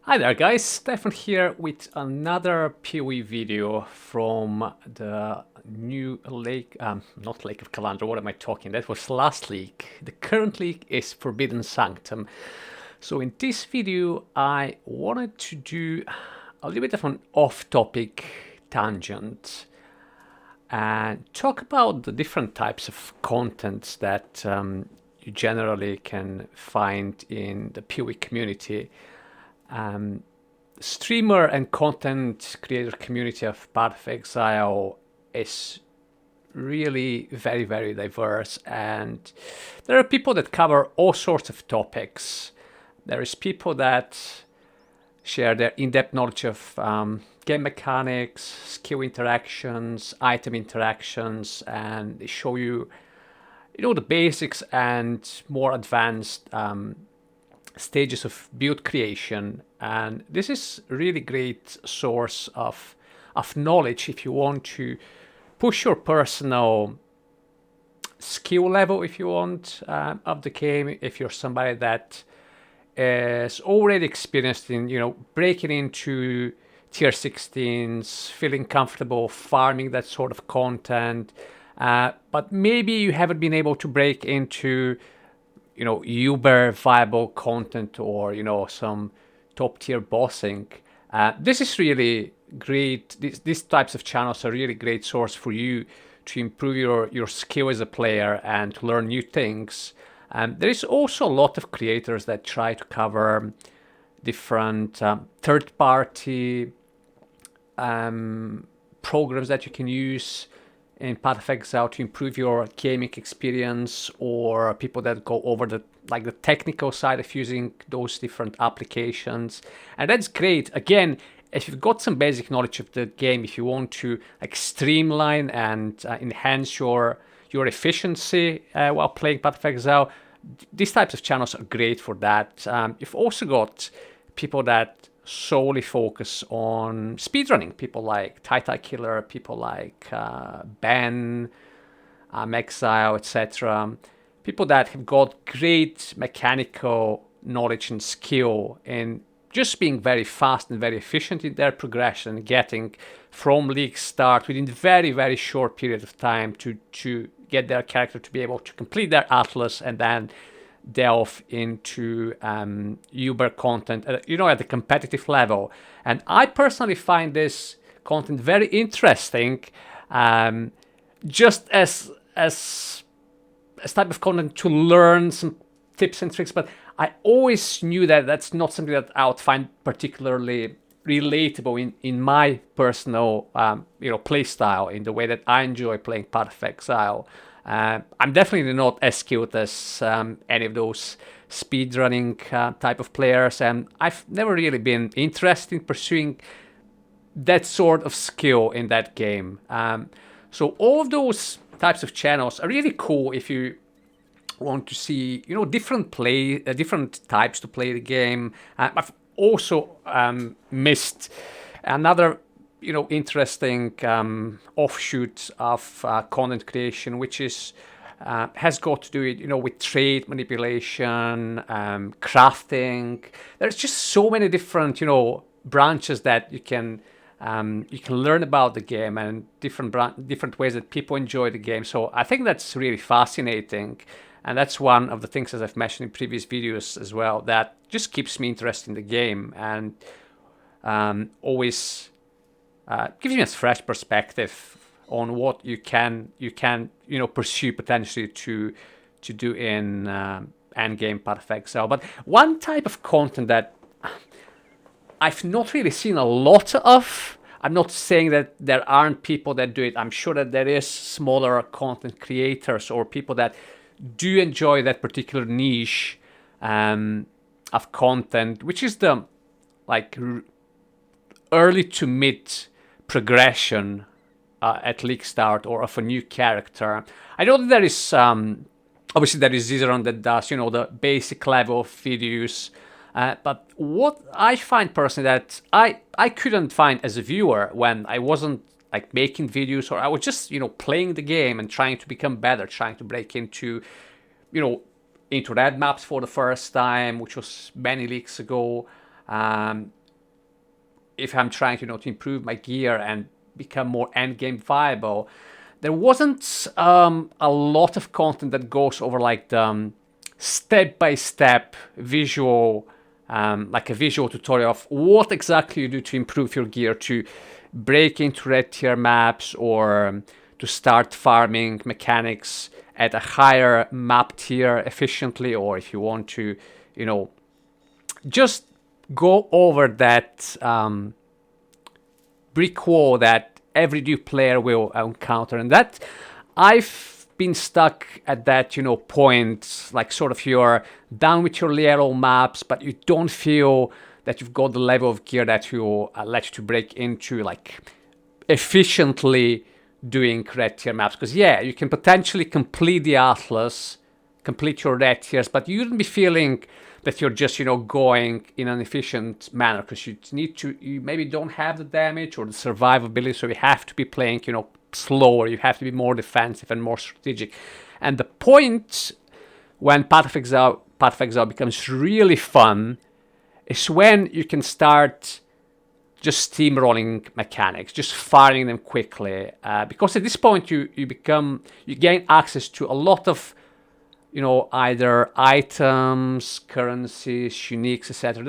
Hi there guys, Stefan here with another POE video from the new Lake, not Lake of Calandra, what am I talking? That was last league. The current league is Forbidden Sanctum. So in this video I wanted to do a little bit of an off-topic tangent and talk about the different types of contents that you generally can find in the POE community. Streamer and content creator community of Path of Exile is really very diverse, and there are people that cover all sorts of topics. There is people that share their in-depth knowledge of game mechanics, skill interactions, item interactions, and they show you the basics and more advanced stages of build creation. And this is a really great source of knowledge if you want to push your personal skill level, if you want, of the game. If you're somebody that is already experienced in breaking into tier 16s, feeling comfortable farming that sort of content, but maybe you haven't been able to break into uber viable content or some top tier bossing. This is really great. These types of channels are really great source for you to improve your skill as a player and to learn new things. There is also a lot of creators that try to cover different third-party programs that you can use in Path of Exile to improve your gaming experience, or people that go over the technical side of using those different applications. And that's great. Again, if you've got some basic knowledge of the game, if you want to streamline and enhance your efficiency while playing Path of Exile, these types of channels are great for that. You've also got people that solely focus on speedrunning, people like Tai Killer, people like Ben, Exile, etc. People that have got great mechanical knowledge and skill in just being very fast and very efficient in their progression, getting from league start within a very short period of time to get their character to be able to complete their atlas and then delve into uber content at the competitive level. And I personally find this content very interesting, just as type of content to learn some tips and tricks. But I always knew that that's not something that I would find particularly relatable in my personal play style, in the way that I enjoy playing Path of Exile. I'm definitely not as skilled as any of those speedrunning type of players, and I've never really been interested in pursuing that sort of skill in that game. So all of those types of channels are really cool if you want to see different types to play the game. I've also missed another interesting offshoot of content creation, which is has got to do with trade manipulation, crafting. There's just so many different branches that you can learn about the game, and different ways that people enjoy the game. So I think that's really fascinating, and that's one of the things, as I've mentioned in previous videos as well, that just keeps me interested in the game and always gives me a fresh perspective on what you can pursue potentially to do in endgame Path of Exile. But one type of content that I've not really seen a lot of, I'm not saying that there aren't people that do it. I'm sure that there is smaller content creators or people that do enjoy that particular niche of content, which is the early to mid progression at league start or of a new character. I know that there is obviously there is Zizeron that does the basic level of videos, but what I find personally that I couldn't find as a viewer when I wasn't making videos, or I was just playing the game and trying to become better, trying to break into into red maps for the first time, which was many leagues ago. if I'm trying to improve my gear and become more endgame viable, there wasn't a lot of content that goes over like the step-by-step visual, like a visual tutorial of what exactly you do to improve your gear, to break into red tier maps, or to start farming mechanics at a higher map tier efficiently, or if you want to, just go over that brick wall that every new player will encounter. And that I've been stuck at that point, like sort of you're done with your lateral maps, but you don't feel that you've got the level of gear that will let you to break into like efficiently doing red tier maps. Because yeah, you can potentially complete the Atlas, complete your red tiers, but you wouldn't be feeling that you're just going in an efficient manner, because you maybe don't have the damage or the survivability, so you have to be playing slower, you have to be more defensive and more strategic. And the point when Path of Exile becomes really fun is when you can start just steamrolling mechanics, just firing them quickly, because at this point you gain access to a lot of either items, currencies, uniques, etc.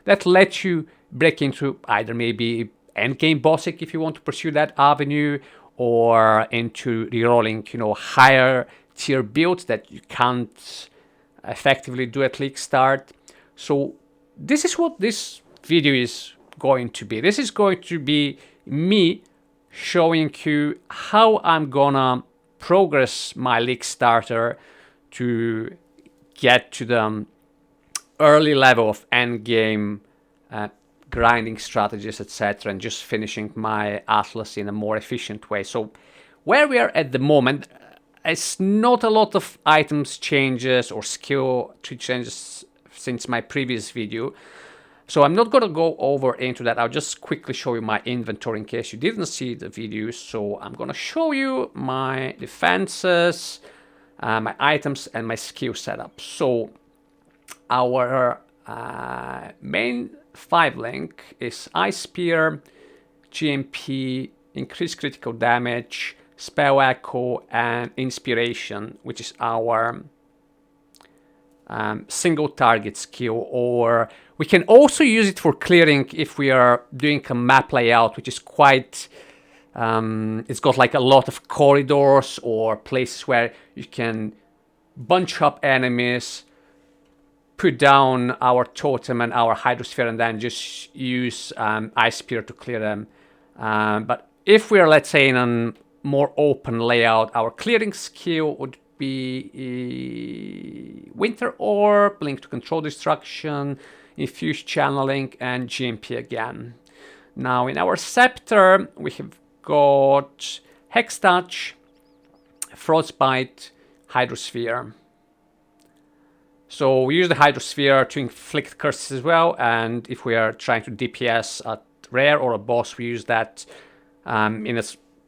That lets you break into either maybe endgame bossing if you want to pursue that avenue, or into rerolling higher tier builds that you can't effectively do at league start. So this is what this video is going to be. This is going to be me showing you how I'm gonna progress my league starter to get to the early level of endgame grinding strategies, etc., and just finishing my Atlas in a more efficient way. So where we are at the moment, it's not a lot of items changes or skill tree changes since my previous video. So I'm not going to go over into that. I'll just quickly show you my inventory in case you didn't see the video. So I'm going to show you my defenses, my items, and my skill setup. So our main 5-link is Ice Spear, GMP, increased critical damage, Spell Echo, and Inspiration, which is our single target skill. Or we can also use it for clearing if we are doing a map layout, which is quite... it's got like a lot of corridors or places where you can bunch up enemies, put down our totem and our hydrosphere, and then just use Ice Spear to clear them. But if we're, let's say, in a more open layout, our clearing skill would be Winter Orb, Link to Control Destruction, Infused Channeling, and GMP again. Now in our Scepter, we have got Hex Touch, Frostbite, Hydrosphere. So we use the Hydrosphere to inflict curses as well, and if we are trying to DPS a rare or a boss, we use that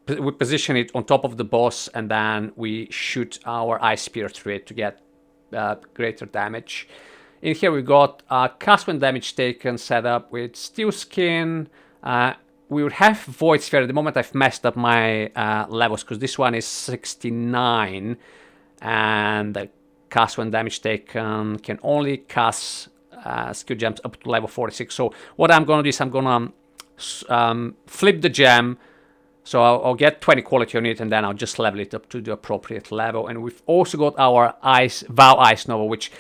we position it on top of the boss, and then we shoot our Ice Spear through it to get greater damage. In here we got cast when damage taken set up with Steel Skin. We would have Void Sphere. At the moment I've messed up my levels, because this one is 69, and the cast when damage taken can only cast skill gems up to level 46. So what I'm going to do is I'm going to flip the gem. So I'll get 20 quality on it, and then I'll just level it up to the appropriate level. And we've also got our Vow Ice Nova, which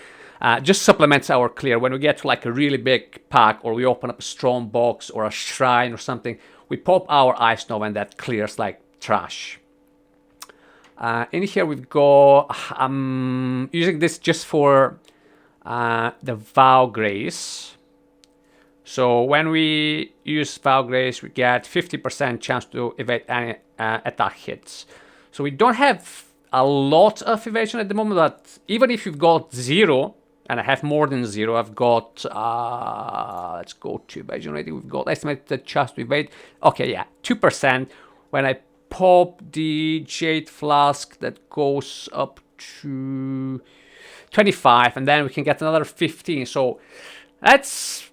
just supplements our clear. When we get to like a really big pack, or we open up a strong box or a shrine or something, we pop our Ice Nova, and that clears like trash. In here we've got, I'm using this just for the Vow Grace. So when we use Vow Grace, we get 50% chance to evade any attack hits. So we don't have a lot of evasion at the moment, but even if you've got 0, and I have more than 0, I've got, let's go to evasion rating, we've got estimated chance to evade, okay, yeah, 2%. When I pop the Jade Flask, that goes up to 25, and then we can get another 15, so that's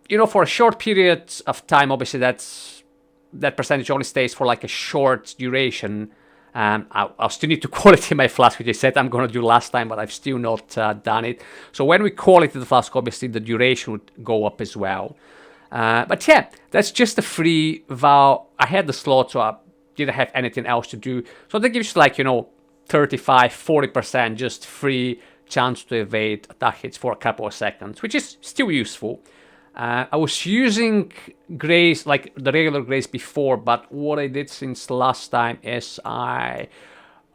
you know, for a short period of time, obviously that percentage only stays for like a short duration. I'll still need to quality my flask, which I said I'm going to do last time, but I've still not done it. So when we quality the flask, obviously the duration would go up as well. But yeah, that's just a free vow. I had the slot, so I didn't have anything else to do. So that gives you like, you know, 35, 40% just free chance to evade attack hits for a couple of seconds, which is still useful. I was using Grace, like the regular Grace before, but what I did since last time is I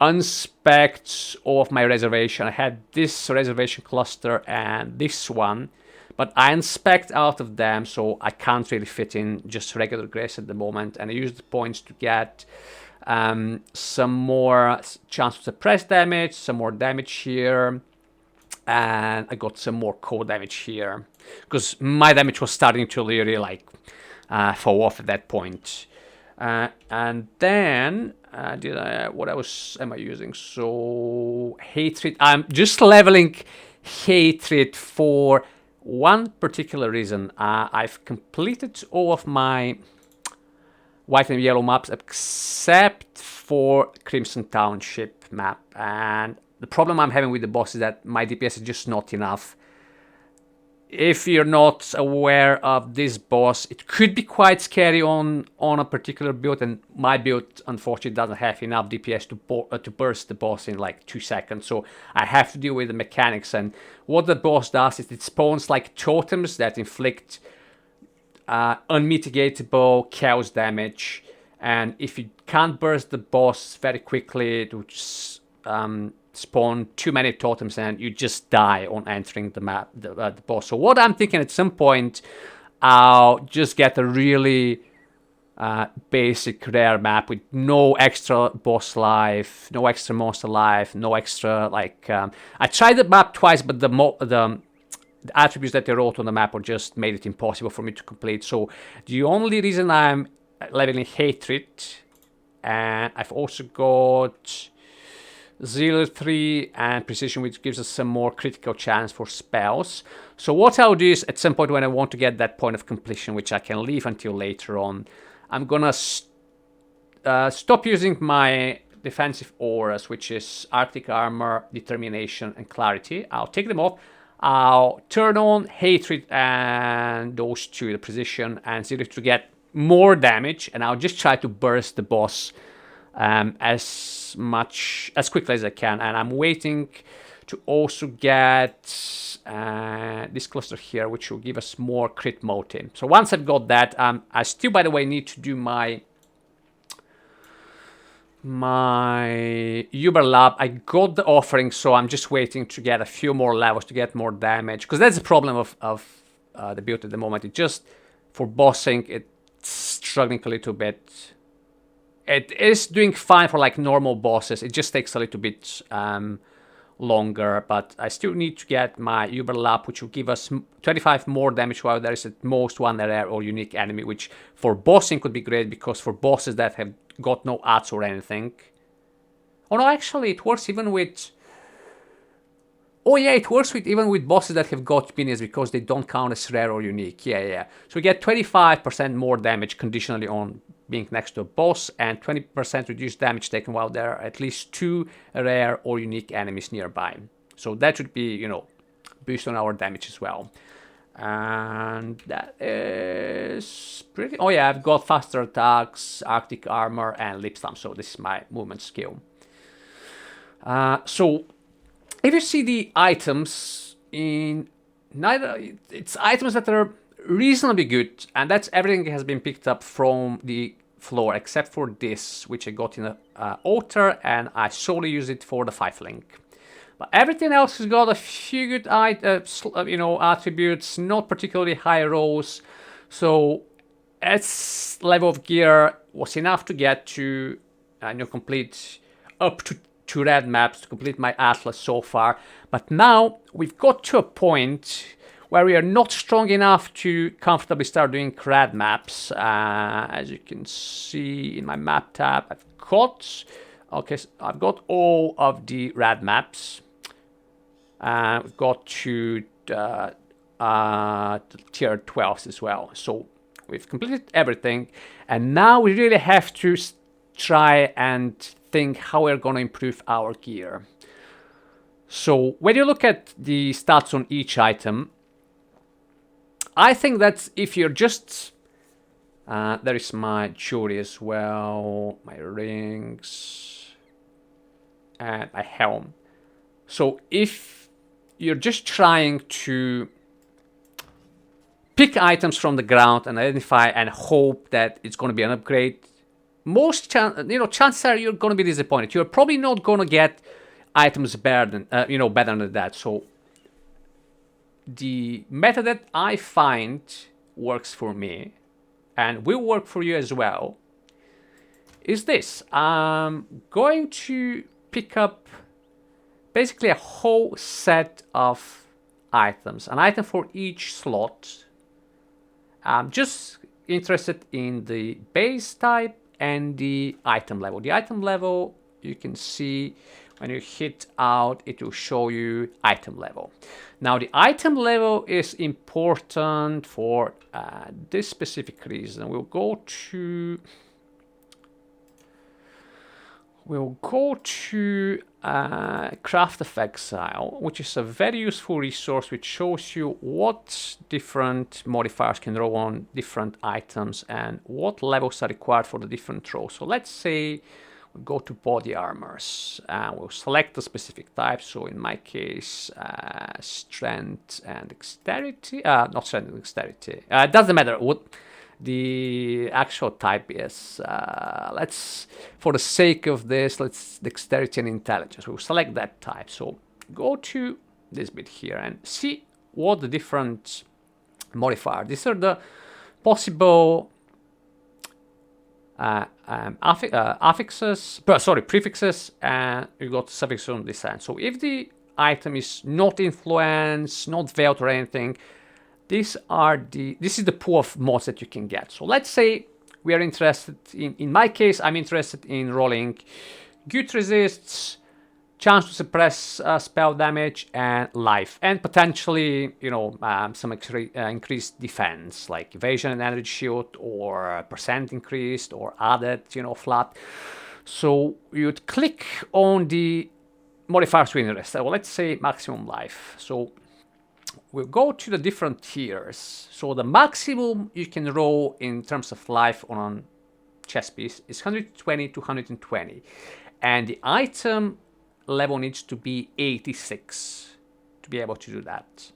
unspec'd all of my reservation. I had this reservation cluster and this one, but I unspec'd out of them, so I can't really fit in just regular Grace at the moment, and I used the points to get some more chance to suppress damage, some more damage here, and I got some more core damage here, because my damage was starting to really like fall off at that point. And then what else am I using? So hatred. I'm just leveling hatred for one particular reason. I've completed all of my white and yellow maps except for Crimson Township map, and the problem I'm having with the boss is that my DPS is just not enough. If you're not aware of this boss, it could be quite scary on a particular build, and my build unfortunately doesn't have enough DPS to burst the boss in like 2 seconds, so I have to deal with the mechanics. And what the boss does is it spawns like totems that inflict unmitigatable chaos damage, and if you can't burst the boss very quickly, it would spawn too many totems and you just die on entering the map, the boss. So what I'm thinking, at some point I'll just get a really basic rare map with no extra boss life, no extra monster life, no extra like I tried the map twice, but the attributes that they wrote on the map or just made it impossible for me to complete. So the only reason I'm leveling hatred, and I've also got Zeal 3 and Precision, which gives us some more critical chance for spells. So what I'll do is, at some point when I want to get that point of completion, which I can leave until later on, I'm gonna stop using my defensive auras, which is Arctic Armor, Determination, and Clarity. I'll take them off. I'll turn on Hatred and those two, the Precision and Zeal, to get more damage, and I'll just try to burst the boss as quickly as I can. And I'm waiting to also get this cluster here, which will give us more crit motive. So once I've got that, I still, by the way, need to do my Uber Lab. I got the offering, so I'm just waiting to get a few more levels to get more damage, because that's the problem of the build at the moment. It just, for bossing, it's struggling a little bit. It is doing fine for like normal bosses. It just takes a little bit longer, but I still need to get my Uber Lab, which will give us 25 more damage while there is at most one rare or unique enemy, which for bossing could be great, because for bosses that have got no ads or anything. Oh no, actually it works even with... Oh yeah, it works even with bosses that have got minions, because they don't count as rare or unique. Yeah. So we get 25% more damage conditionally on being next to a boss, and 20% reduced damage taken while there are at least 2 rare or unique enemies nearby. So that should be, you know, boost on our damage as well. And that is pretty... Oh yeah, I've got faster attacks, Arctic Armor, and Lip Stamp, so this is my movement skill. So if you see the items in neither, it's items that are reasonably good, and that's everything has been picked up from the floor except for this, which I got in a altar, and I solely use it for the 5 link. But everything else has got a few good attributes, not particularly high rolls. So its level of gear was enough to get to complete up to 2 red maps to complete my atlas so far. But now we've got to a point where we are not strong enough to comfortably start doing red maps. As you can see in my map tab, I've got all of the red maps. We've got to tier 12s as well. So we've completed everything, and now we really have to try and think how we're going to improve our gear. So when you look at the stats on each item, I think that if you're just... there is my jewelry as well, my rings, and my helm. So if you're just trying to pick items from the ground and identify and hope that it's going to be an upgrade, chances are you're going to be disappointed. You're probably not going to get items better than better than that. So the method that I find works for me and will work for you as well is this. I'm going to pick up basically a whole set of items, an item for each slot. I'm just interested in the base type and the item level. The item level, you can see when you hit out, it will show you item level. Now the item level is important for this specific reason. We'll go to Craft of Exile, which is a very useful resource which shows you what different modifiers can roll on different items and what levels are required for the different rolls. So let's say we go to body armors and we'll select a specific type. So in my case, strength and dexterity. Not strength and dexterity. It doesn't matter what the actual type is. For the sake of this, let's dexterity and intelligence. We'll select that type. So go to this bit here and see what the different modifiers. These are the possible prefixes, and you got suffixes on this end. So if the item is not influenced, not veiled or anything, this is the pool of mods that you can get. So let's say we are interested in my case, I'm interested in rolling good resists, chance to suppress spell damage, and life, and potentially, some increased defense, like evasion and energy shield, or percent increased, or added, flat. So you'd click on the modifiers to interest. Well, let's say maximum life. So we'll go to the different tiers. So the maximum you can roll in terms of life on a chess piece is 120 to 120, and the item level needs to be 86 to be able to do that.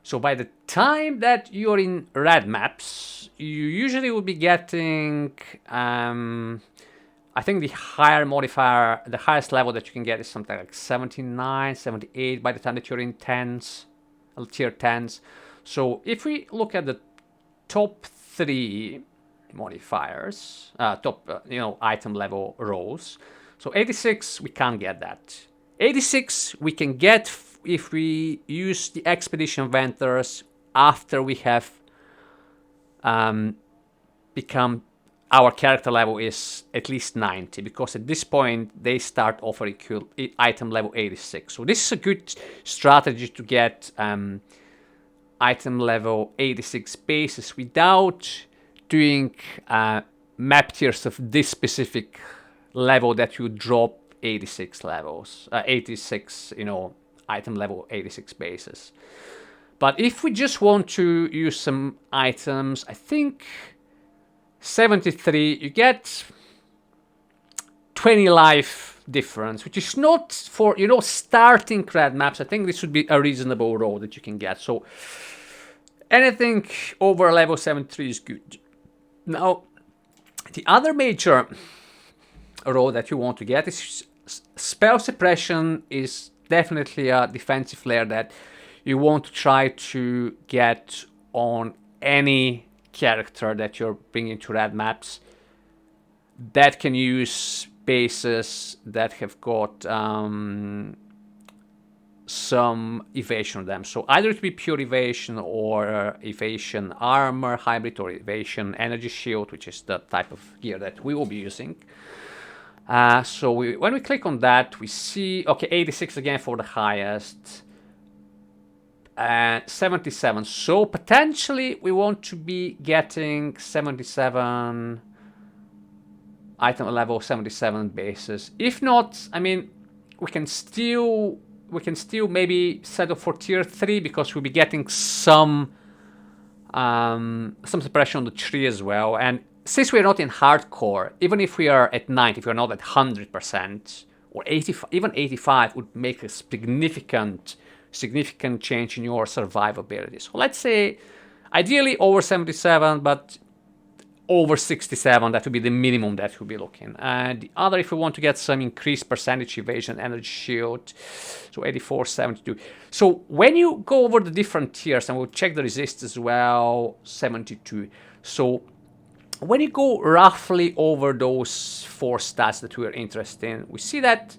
So by the time that you're in red maps, you usually will be getting, I think the higher modifier, the highest level that you can get is something like 79, 78 by the time that you're in tier 10s. So if we look at the top 3 modifiers, item level rolls, so 86, we can't get that. 86 we can get if we use the expedition vendors after we have become, our character level is at least 90, because at this point they start offering item level 86. So this is a good strategy to get item level 86 bases without doing map tiers of this specific level that you drop 86 levels, 86, item level 86 bases. But if we just want to use some items, I think 73, you get 20 life difference, which is not for, starting red maps. I think this would be a reasonable roll that you can get. So anything over level 73 is good. Now, the other major roll that you want to get is spell suppression. Is definitely a defensive layer that you want to try to get on any character that you're bringing to red maps that can use bases that have got some evasion on them. So either to be pure evasion or evasion armor hybrid, or evasion energy shield, which is the type of gear that we will be using. So when we click on that, we see, okay, 86 again for the highest. 77. So potentially we want to be getting 77 item level 77 bases. If not, I mean, we can still maybe settle for tier 3 because we'll be getting some suppression on the tree as well. And since we're not in hardcore, even if we are at 90, if we're not at 100% or 85, even 85 would make a significant change in your survivability. So let's say ideally over 77, but over 67, that would be the minimum that we'll be looking. And the other, if we want to get some increased percentage evasion, energy shield, so 84, 72. So when you go over the different tiers, and we'll check the resist as well, 72. So when you go roughly over those 4 stats that we're interested in, we see that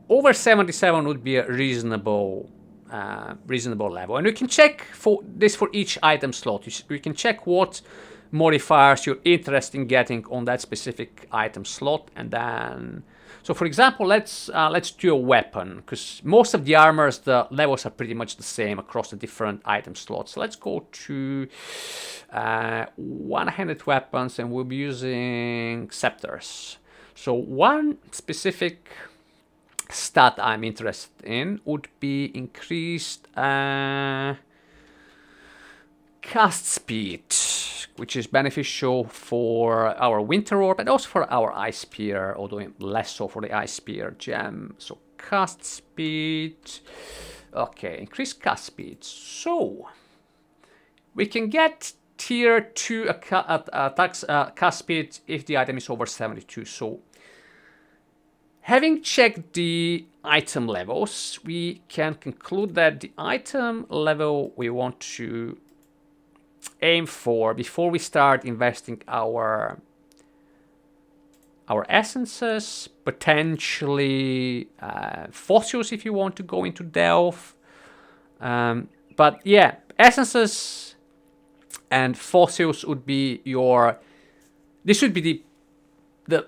over 77 would be a reasonable level. And we can check for this for each item slot. We can check what modifiers you're interested in getting on that specific item slot, and then, so for example, let's do a weapon, because most of the armors, the levels are pretty much the same across the different item slots. So let's go to one-handed weapons, and we'll be using scepters. So one specific stat I'm interested in would be increased cast speed, which is beneficial for our Winter Orb and also for our Ice Spear, although less so for the Ice Spear gem. So cast speed, okay, increase cast speed. So we can get tier 2 attacks cast speed if the item is over 72. So having checked the item levels, we can conclude that the item level we want to aim for before we start investing our essences, potentially fossils if you want to go into Delve. But yeah, essences and fossils would be this would be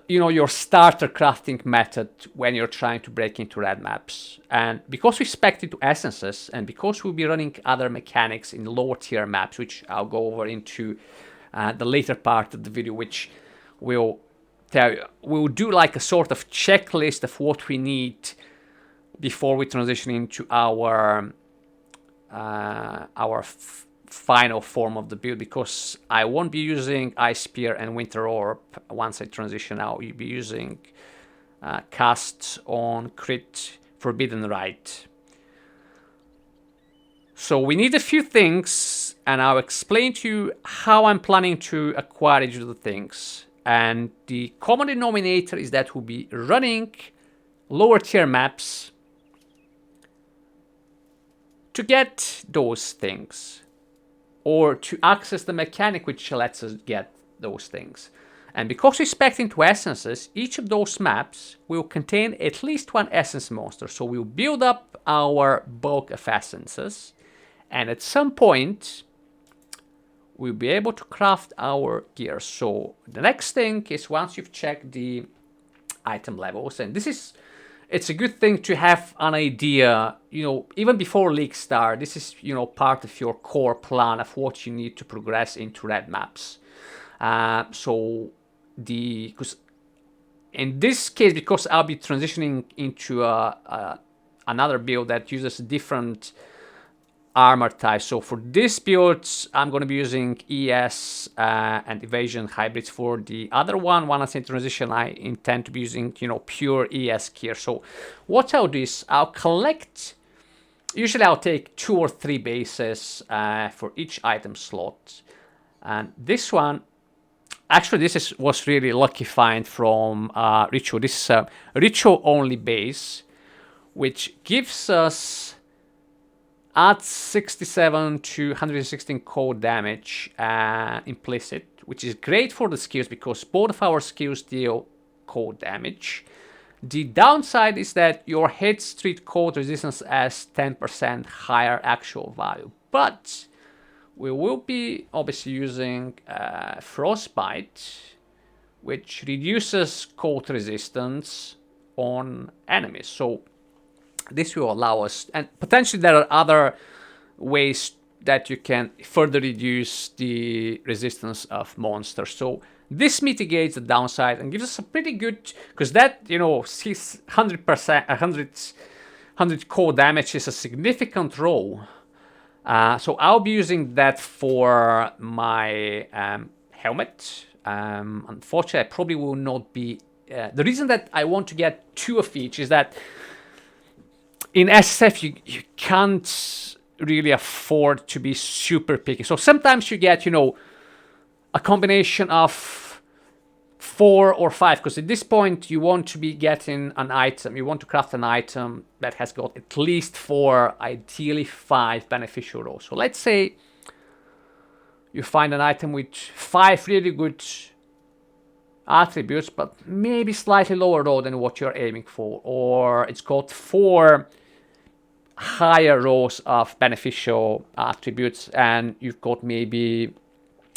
your starter crafting method when you're trying to break into red maps. And because we spec into essences, and because we'll be running other mechanics in lower tier maps, which I'll go over into the later part of the video, which will tell you, we'll do like a sort of checklist of what we need before we transition into our final form of the build, because I won't be using Ice Spear and Winter Orb once I transition out. You'll be using casts on crit Forbidden Right. So we need a few things, and I'll explain to you how I'm planning to acquire each of the things. And the common denominator is that we'll be running lower tier maps to get those things, or to access the mechanic which lets us get those things. And because we spec into essences, each of those maps will contain at least one essence monster. So we'll build up our bulk of essences, and at some point we'll be able to craft our gear. So the next thing is, once you've checked the item levels, and it's a good thing to have an idea, even before League start. This is, part of your core plan of what you need to progress into red maps. Because in this case, because I'll be transitioning into another build that uses different armor types. So for this build, I'm going to be using ES and evasion hybrids. For the other one, once I transition, I intend to be using, pure ES gear. So what I'll do is usually I'll take 2 or 3 bases for each item slot. And this one, actually was really lucky find from Ritual. This is a Ritual only base, which gives us adds 67 to 116 cold damage implicit, which is great for the skills because both of our skills deal cold damage. The downside is that your hit street cold resistance has 10% higher actual value, but we will be obviously using Frostbite, which reduces cold resistance on enemies. So this will allow us, and potentially there are other ways that you can further reduce the resistance of monsters. So this mitigates the downside and gives us a pretty good, because that, you know, 100%, 100 core damage is a significant roll. So I'll be using that for my helmet. Unfortunately, I probably will not be. The reason that I want to get 2 of each is that in SSF you can't really afford to be super picky. So sometimes you get, you know, a combination of 4 or 5, because at this point you want to be getting an item, you want to craft an item that has got at least 4, ideally 5 beneficial rolls. So let's say you find an item with 5 really good attributes, but maybe slightly lower roll than what you're aiming for, or it's got 4 higher rows of beneficial attributes, and you've got maybe,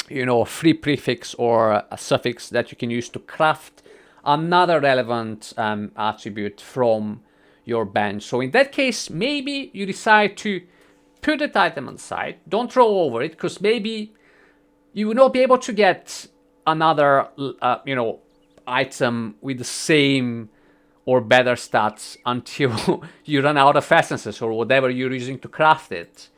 you know, a free prefix or a suffix that you can use to craft another relevant attribute from your bench. So in that case, maybe you decide to put that item aside, don't roll over it, because maybe you will not be able to get another, you know, item with the same or better stats until you run out of essences or whatever you're using to craft it.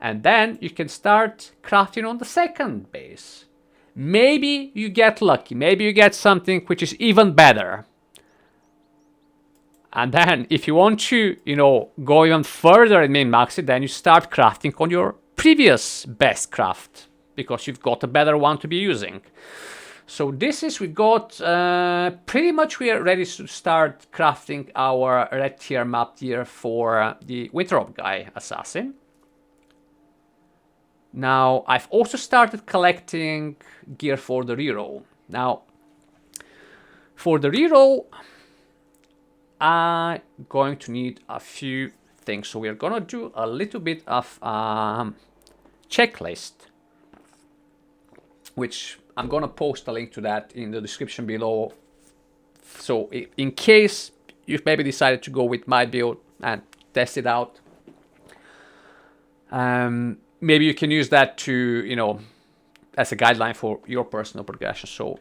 And then you can start crafting on the second base. Maybe you get lucky. Maybe you get something which is even better. And then if you want to, you know, go even further and min-max it, then you start crafting on your previous best craft, because you've got a better one to be using. So this is, we got, pretty much we are ready to start crafting our red tier map tier for the Winter guy assassin. Now, I've also started collecting gear for the reroll. Now, for the reroll, I'm going to need a few things. So we're gonna do a little bit of checklist, which I'm gonna post a link to that in the description below. So in case you've maybe decided to go with my build and test it out, maybe you can use that to, you know, as a guideline for your personal progression. So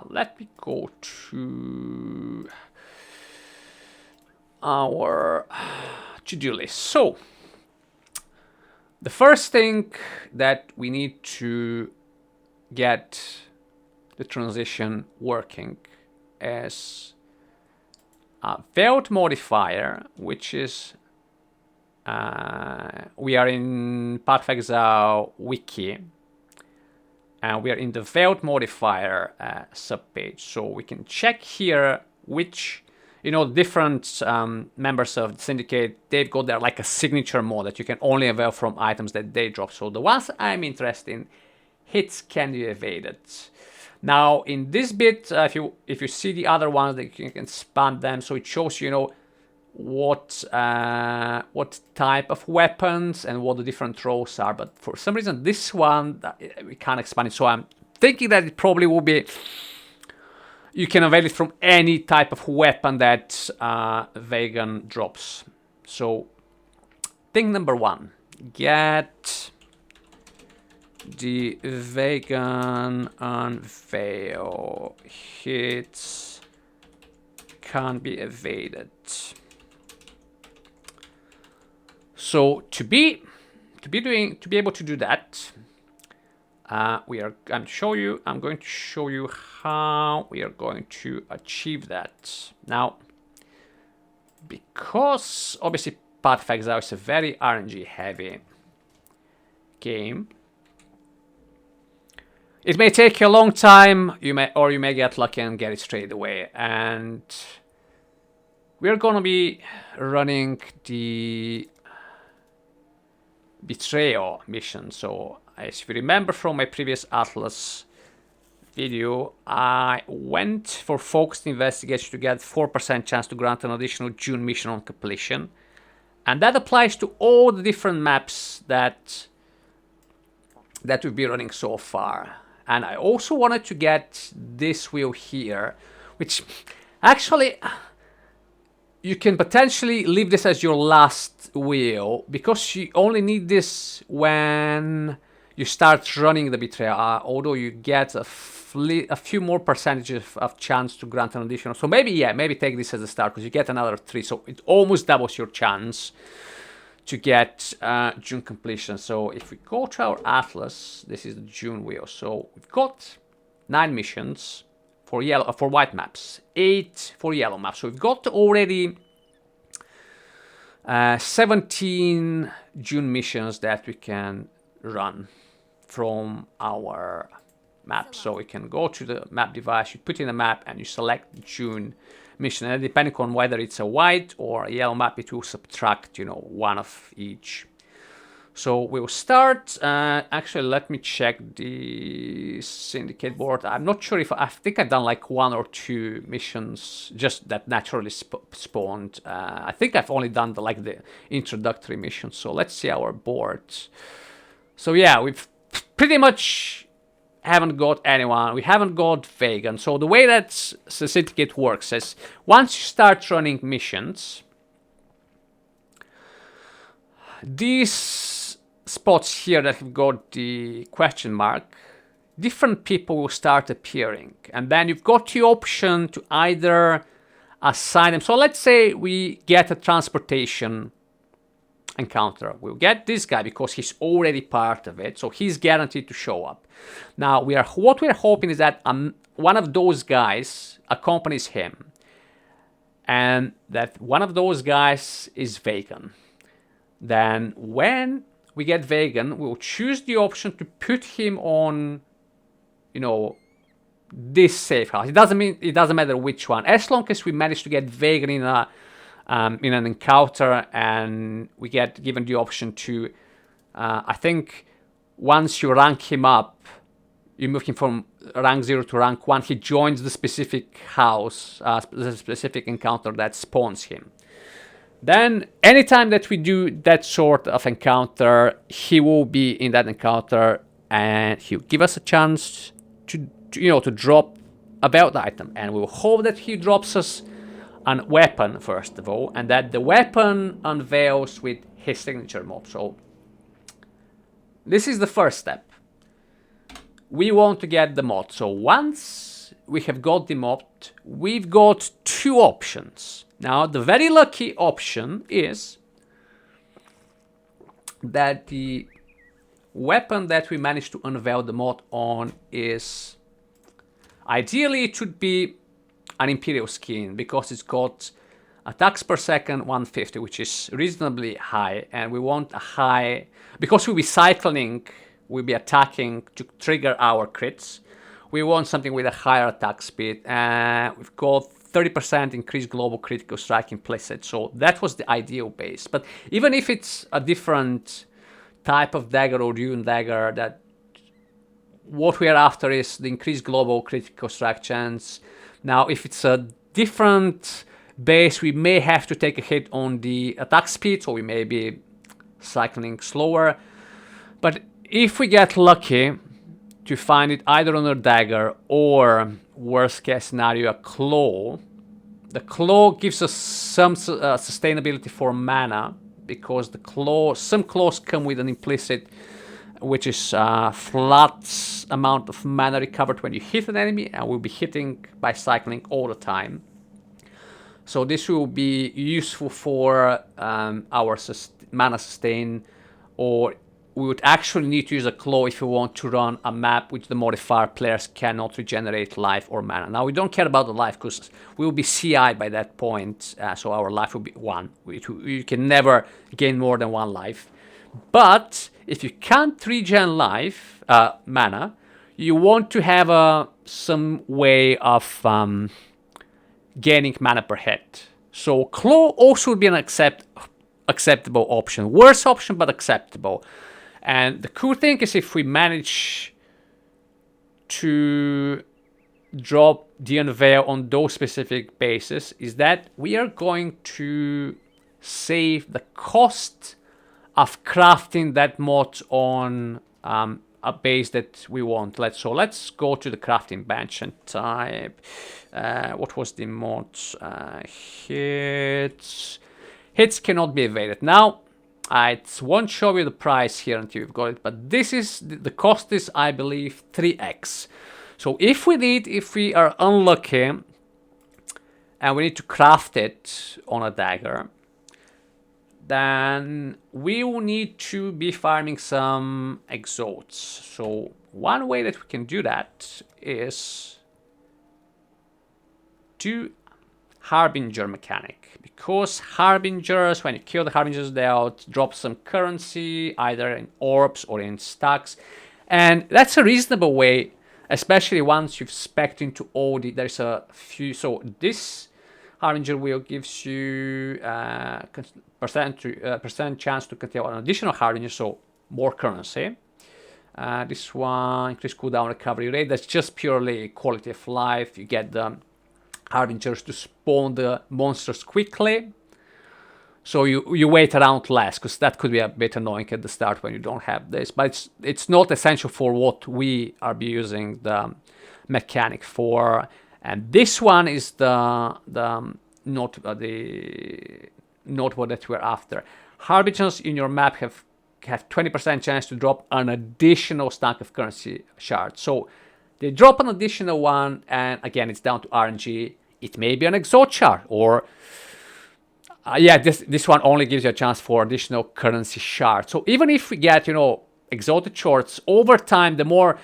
let me go to our to-do list. So the first thing that we need to get the transition working is a veld modifier, which is we are in Path of Exile wiki, and we are in the veld modifier subpage. So we can check here which, you know, different members of the syndicate, they've got their like a signature mode that you can only avail from items that they drop. So the ones I'm interested in, hits can be evaded. Now in this bit, if you see the other ones, that you can expand them, so it shows you know what type of weapons and what the different roles are. But for some reason, this one we can't expand it. So I'm thinking that it probably will be, you can avail it from any type of weapon that Vegan drops. So thing number 1, get the Vegan unveil hits can be evaded. So to be able to do that, I'm going to show you how we are going to achieve that. Now, because obviously Path of Exile is a very RNG heavy game, it may take you a long time, you may get lucky and get it straight away. And we're gonna be running the betrayal mission. So as you remember from my previous Atlas video, I went for focused investigation to get 4% chance to grant an additional June mission on completion. And that applies to all the different maps that we've been running so far. And I also wanted to get this wheel here, which actually you can potentially leave this as your last wheel, because you only need this when you start running the betrayal, although you get a few more percentages of chance to grant an additional. So maybe, yeah, maybe take this as a start, because you get another 3, so it almost doubles your chance to get June completion. So if we go to our atlas, this is the June wheel. So we've got 9 missions for white maps, 8 for yellow maps. So we've got already 17 June missions that we can run from our map. So we can go to the map device, you put in a map, and you select the June mission. And depending on whether it's a white or a yellow map, it will subtract, 1 of each. So we'll start. Actually, let me check the syndicate board. I'm not sure if I think I've done like 1 or 2 missions just that naturally spawned. I think I've only done the introductory missions. So let's see our board. So yeah, we've pretty much haven't got anyone. We haven't got vegan. So the way that the syndicate works is once you start running missions, these spots here that have got the question mark, different people will start appearing, and then you've got the option to either assign them. So let's say we get a transportation encounter. We'll get this guy because he's already part of it, so he's guaranteed to show up. Now what we're hoping is that one of those guys accompanies him, and that one of those guys is vegan. Then when we get vegan, we'll choose the option to put him on, this safe house. It doesn't matter which one, as long as we manage to get vegan in an encounter, and we get given the option to, I think once you rank him up, you move him from rank 0 to rank 1, he joins the specific house, the specific encounter that spawns him. Then anytime that we do that sort of encounter, he will be in that encounter, and he'll give us a chance to drop a belt item, and we'll hope that he drops us a weapon first of all, and that the weapon unveils with his signature mob. So this is the first step. We want to get the mod. So once we have got the mod, we've got 2 options. Now the very lucky option is that the weapon that we managed to unveil the mod on is, ideally it should be an Imperial skin, because it's got attacks per second 150, which is reasonably high, and we want a high, because we'll be cycling, we'll be attacking to trigger our crits. We want something with a higher attack speed, and we've got 30% increased global critical strike implicit, so that was the ideal base. But even if it's a different type of dagger or rune dagger, that what we are after is the increased global critical strike chance. Now, if it's a different base, we may have to take a hit on the attack speed, so we may be cycling slower. But if we get lucky to find it either on a dagger or, worst case scenario, a claw, the claw gives us some sustainability for mana, because some claws come with an implicit, which is a flat amount of mana recovered when you hit an enemy, and we'll be hitting by cycling all the time. So this will be useful for our mana sustain, or we would actually need to use a claw if we want to run a map which the modifier players cannot regenerate life or mana. Now we don't care about the life, because we will be CI by that point, so our life will be 1. You can never gain more than 1 life. But if you can't regen life, mana, you want to have some way of gaining mana per hit. So claw also would be an acceptable option. Worse option, but acceptable. And the cool thing is, if we manage to drop the unveil on those specific bases, is that we are going to save the cost of crafting that mod on a base that we want. Let's go to the crafting bench and type what was the mod? Hits cannot be evaded. Now it won't show you the price here until you've got it, but this is the cost is, I believe, 3x. So if we are unlucky and we need to craft it on a dagger, then we will need to be farming some exotes. So one way that we can do that is do Harbinger mechanic, because Harbingers, when you kill the Harbingers, they'll drop some currency either in orbs or in stacks, and that's a reasonable way, especially once you've spec'd into all the, there's a few. So this Harbinger will gives you percent chance to continue an additional Harbinger, so more currency. This one increase cooldown recovery rate. That's just purely quality of life. You get the Harbingers to spawn the monsters quickly, so you wait around less, because that could be a bit annoying at the start when you don't have this. But it's not essential for what we are using the mechanic for. And this one is the notebook that we're after. Harbingers in your map have 20% chance to drop an additional stack of currency shards. So they drop an additional one, and again, it's down to RNG. It may be an exalt shard, or yeah, this one only gives you a chance for additional currency shards. So even if we get, you know, exalted shards over time, the more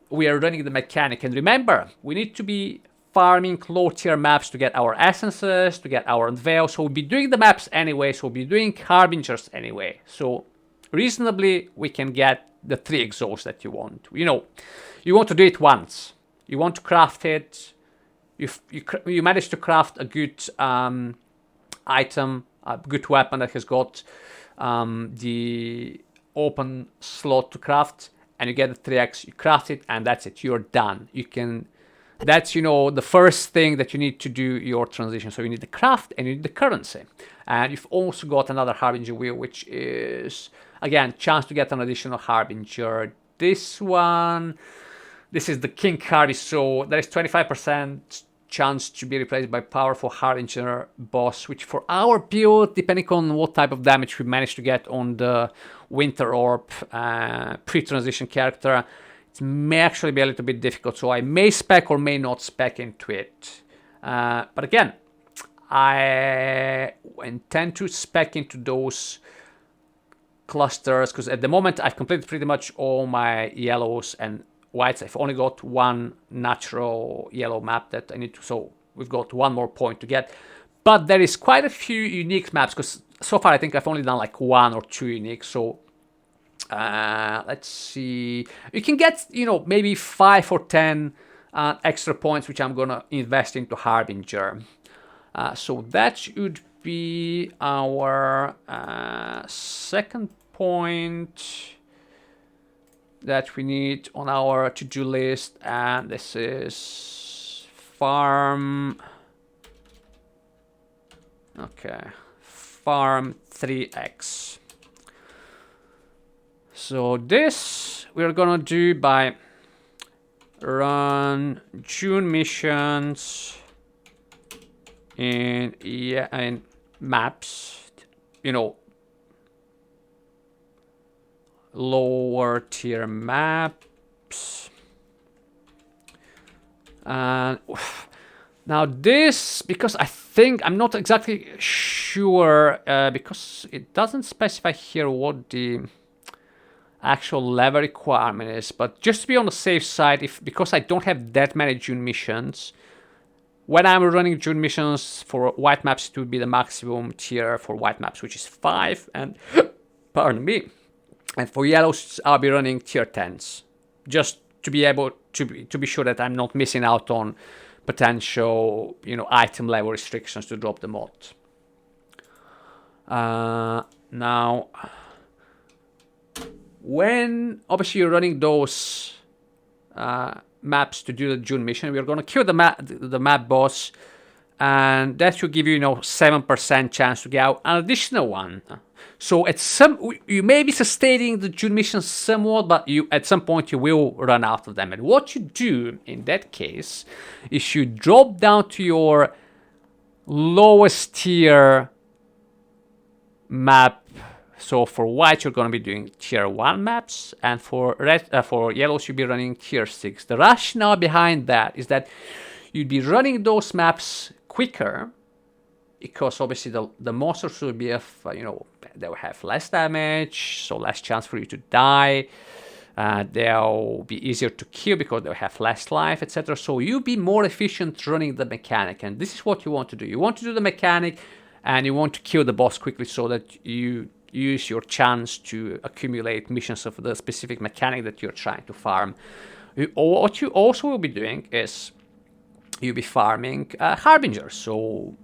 we are running the mechanic. And remember, we need to be farming low tier maps to get our essences, to get our unveil. So we'll be doing the maps anyway, so we'll be doing Harbingers anyway. So reasonably, we can get the 3 exalts that you want. You know, you want to do it once. You want to craft it. You manage to craft a good item, a good weapon that has got the open slot to craft, and you get the 3x, you craft it, and that's it. You're done. You can. That's, you know, the first thing that you need to do your transition. So you need the craft and you need the currency. And you've also got another Harbinger wheel, which is, again, chance to get an additional Harbinger. This one, this is the King Harvey, so there is 25% chance to be replaced by powerful Harbinger boss, which for our build, depending on what type of damage we manage to get on the Winter Orb pre-transition character, it may actually be a little bit difficult, so I may spec or may not spec into it. But again, I intend to spec into those clusters, because at the moment I've completed pretty much all my yellows and whites. I've only got one natural yellow map that I need to, so we've got one more point to get. But there is quite a few unique maps, because so far I think I've only done like 1 or 2 unique, so let's see. You can get, you know, maybe 5 or 10 extra points, which I'm gonna invest into Harbinger. So that should be our second point that we need on our to-do list, and this is farm. Okay, farm 3x. So this we're gonna do by run June missions in maps, you know, lower tier maps. And now this, because I think, I'm not exactly sure, because it doesn't specify here what the actual level requirement is, but just to be on the safe side, because I don't have that many June missions, when I'm running June missions for white maps, it would be the maximum tier for white maps, which is 5, and pardon me. And for yellows, I'll be running tier 10s, just to be able to be sure that I'm not missing out on potential, you know, item level restrictions to drop the mod. Now, when obviously you're running those maps to do the June mission, we're gonna kill the map boss, and that should give you, 7% chance to get out an additional one. So you may be sustaining the June missions somewhat, but at some point you will run out of them. And what you do in that case is you drop down to your lowest tier map. So for white, you're going to be doing tier 1 maps, and for yellows, you'll be running tier 6. The rationale behind that is that you'd be running those maps quicker, because obviously the monsters will be they'll have less damage, so less chance for you to die. They'll be easier to kill because they'll have less life, etc. So you'll be more efficient running the mechanic, and this is what you want to do. You want to do the mechanic, and you want to kill the boss quickly so that you use your chance to accumulate missions of the specific mechanic that you're trying to farm. What you also will be doing is you'll be farming Harbingers. So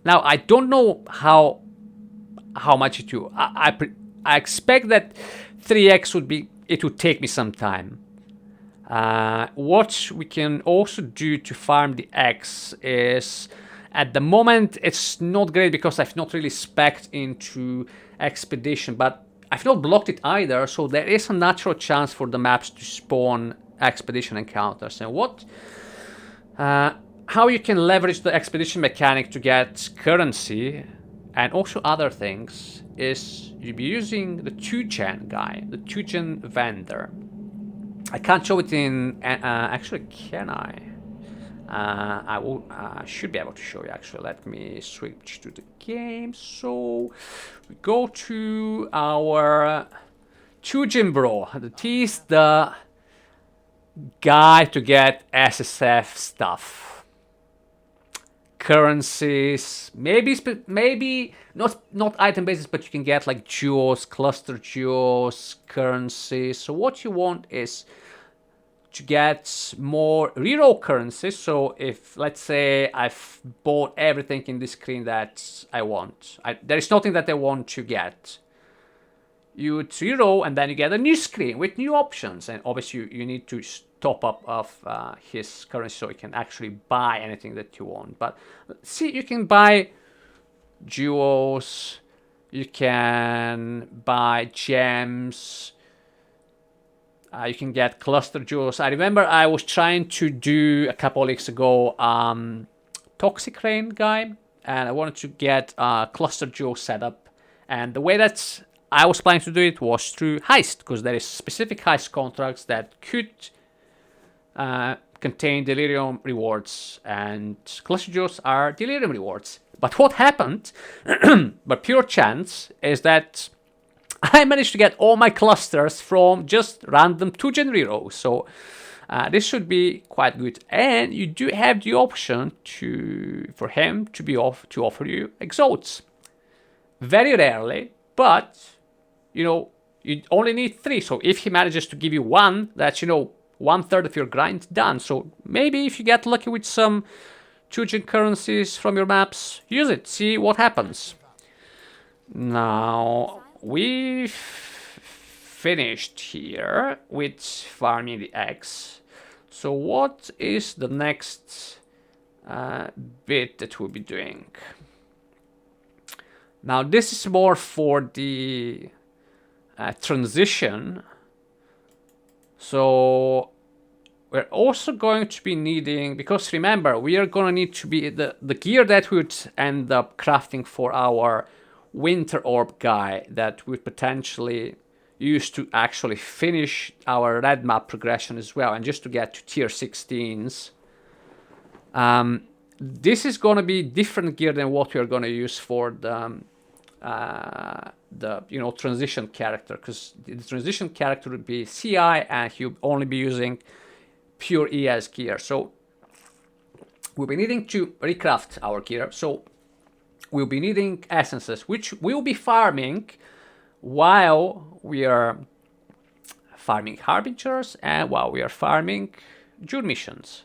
now I don't know how much it will. I expect that 3x would take me some time. What we can also do to farm the X is, at the moment, it's not great because I've not really spec'd into Expedition, but I've not blocked it either, so there is a natural chance for the maps to spawn Expedition encounters. And how you can leverage the Expedition mechanic to get currency and also other things is you'll be using the 2gen guy, the 2gen vendor. I can't show it in, actually, can I? I should be able to show you, actually. Let me switch to the game. So we go to our 2gen bro. That is the guy to get SSF stuff. Currencies, maybe not item basis, but you can get like jewels, cluster jewels, currencies. So what you want is to get more reroll currencies. So if, let's say, I've bought everything in this screen that I want, there is nothing that I want to get. You would reroll, and then you get a new screen with new options. And obviously you need to top up of his currency so you can actually buy anything that you want. But see, you can buy jewels, you can buy gems, you can get cluster jewels. I remember I was trying to do a couple of weeks ago Toxic Rain guy, and I wanted to get a cluster jewel setup, and the way that I was planning to do it was through heist, because there is specific heist contracts that could contain delirium rewards, and cluster jewels are delirium rewards. But what happened, by pure chance, is that I managed to get all my clusters from just random 2gen rerolls. So this should be quite good. And you do have the option for him to offer you exalts. Very rarely, but you only need 3. So if he manages to give you 1, that's 1/3 of your grind done. So maybe if you get lucky with some 2gen currencies from your maps, use it, see what happens. Now we've finished here with farming the X. So what is the next bit that we'll be doing? Now this is more for the transition. So we're also going to be needing, because remember, we are going to need to be the gear that we would end up crafting for our winter orb guy that we potentially use to actually finish our red map progression as well, and just to get to tier 16s. This is going to be different gear than what we are going to use for the transition character, because the transition character would be CI, and he'll only be using pure ES gear. So we'll be needing to recraft our gear. So we'll be needing essences, which we'll be farming while we are farming Harbingers and while we are farming June missions.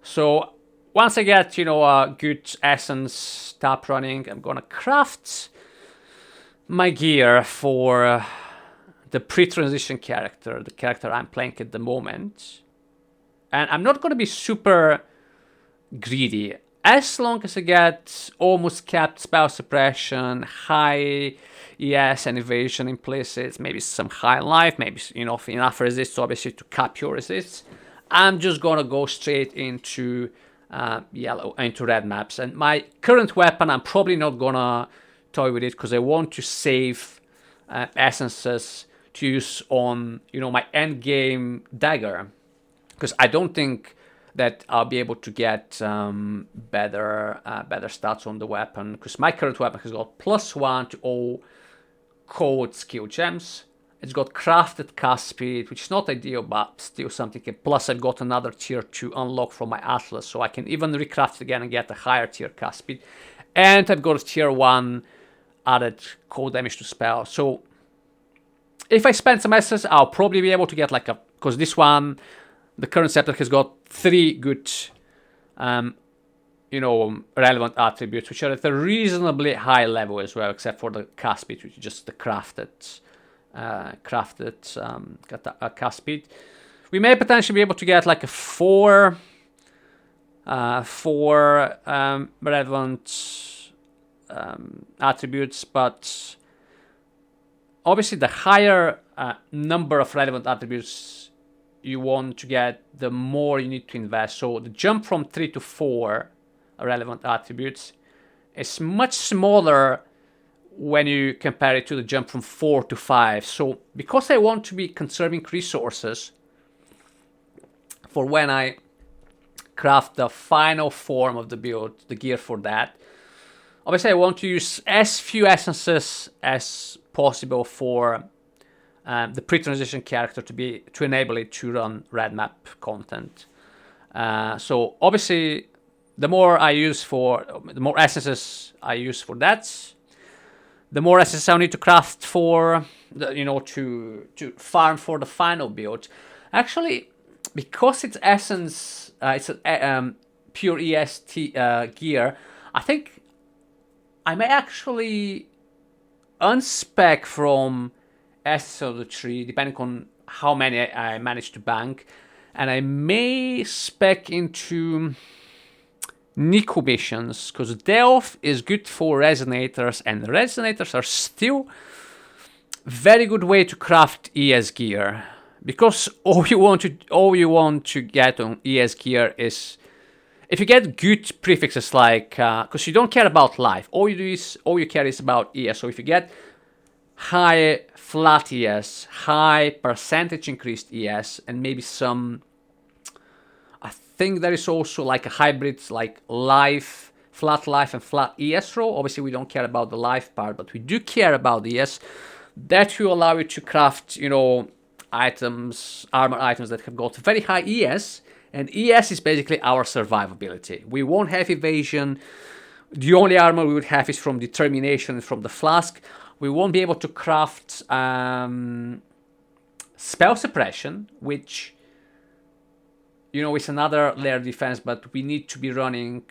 So once I get, a good essence tap running, I'm gonna craft my gear for the pre-transition character, the character I'm playing at the moment. And I'm not gonna be super greedy. As long as I get almost capped spell suppression, high ES and evasion implicit, maybe some high life, maybe enough resist obviously to cap your resists, I'm just gonna go straight into into red maps. And my current weapon, I'm probably not gonna toy with it because I want to save essences to use on my end game dagger, because I don't think that I'll be able to get better stats on the weapon, because my current weapon has got +1 to all code skill gems. It's got crafted cast speed, which is not ideal, but still something. Plus, I've got another tier 2 unlock from my Atlas, so I can even recraft it again and get a higher tier cast speed. And I've got a tier 1 added cold damage to spell. So if I spend some essence, I'll probably be able to get like a... Because this one, the current scepter has got 3 good, relevant attributes, which are at a reasonably high level as well, except for the cast speed, which is just the crafted cast speed. We may potentially be able to get like a 4 relevant attributes, but obviously the higher number of relevant attributes you want to get, the more you need to invest. So the jump from 3 to 4 relevant attributes is much smaller when you compare it to the jump from 4 to 5. So because I want to be conserving resources for when I craft the final form of the build, the gear for that, obviously I want to use as few essences as possible for the pre-transition character to enable it to run red map content. So obviously the more essences I use for that, the more essences I need to craft for, to farm for the final build. Actually, because it's essence, it's a pure EST gear, I think I may actually unspec from essence of the tree, depending on how many I manage to bank, and I may spec into Nico missions, because Delph is good for resonators, and resonators are still very good way to craft ES gear, because all you want to get on ES gear is, if you get good prefixes like, because you don't care about life, all you care is about ES. So if you get high flat ES, high percentage increased ES, and maybe some, I think there is also like a hybrid, like life, flat life and flat ES row. Obviously we don't care about the life part, but we do care about the ES. That will allow you to craft, items, armor items that have got very high ES, and ES is basically our survivability. We won't have evasion. The only armor we would have is from determination and from the flask. We won't be able to craft spell suppression, which is another layer of defense, but we need to be running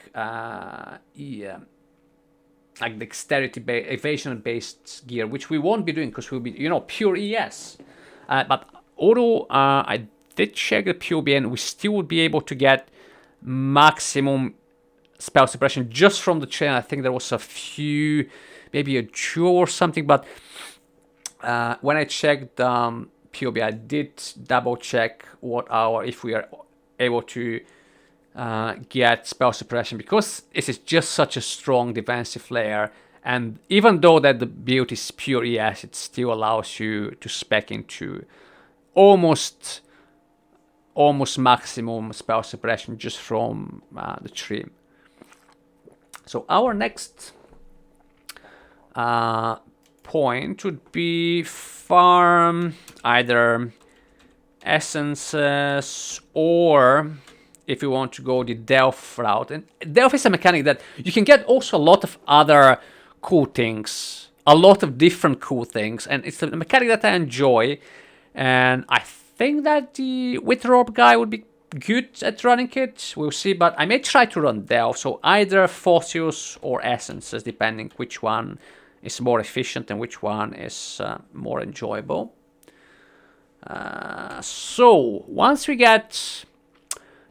like dexterity evasion based gear, which we won't be doing because we'll be pure ES. But although I did check the POE, and we still would be able to get maximum spell suppression just from the chain. I think there was a few, maybe a duo or something, but when I checked POE, I did double check if we are able to get spell suppression, because this is just such a strong defensive layer, and even though that the build is pure ES, it still allows you to spec into almost maximum spell suppression just from the tree. So our next point would be farm either essences, or if you want to go the Delph route. And Delph is a mechanic that you can get also a lot of other cool things, a lot of different cool things, and it's a mechanic that I enjoy, and I think that the WORB guy would be good at running it. We'll see, but I may try to run Delph, so either fossils or essences, depending which one is more efficient and which one is more enjoyable. So once we get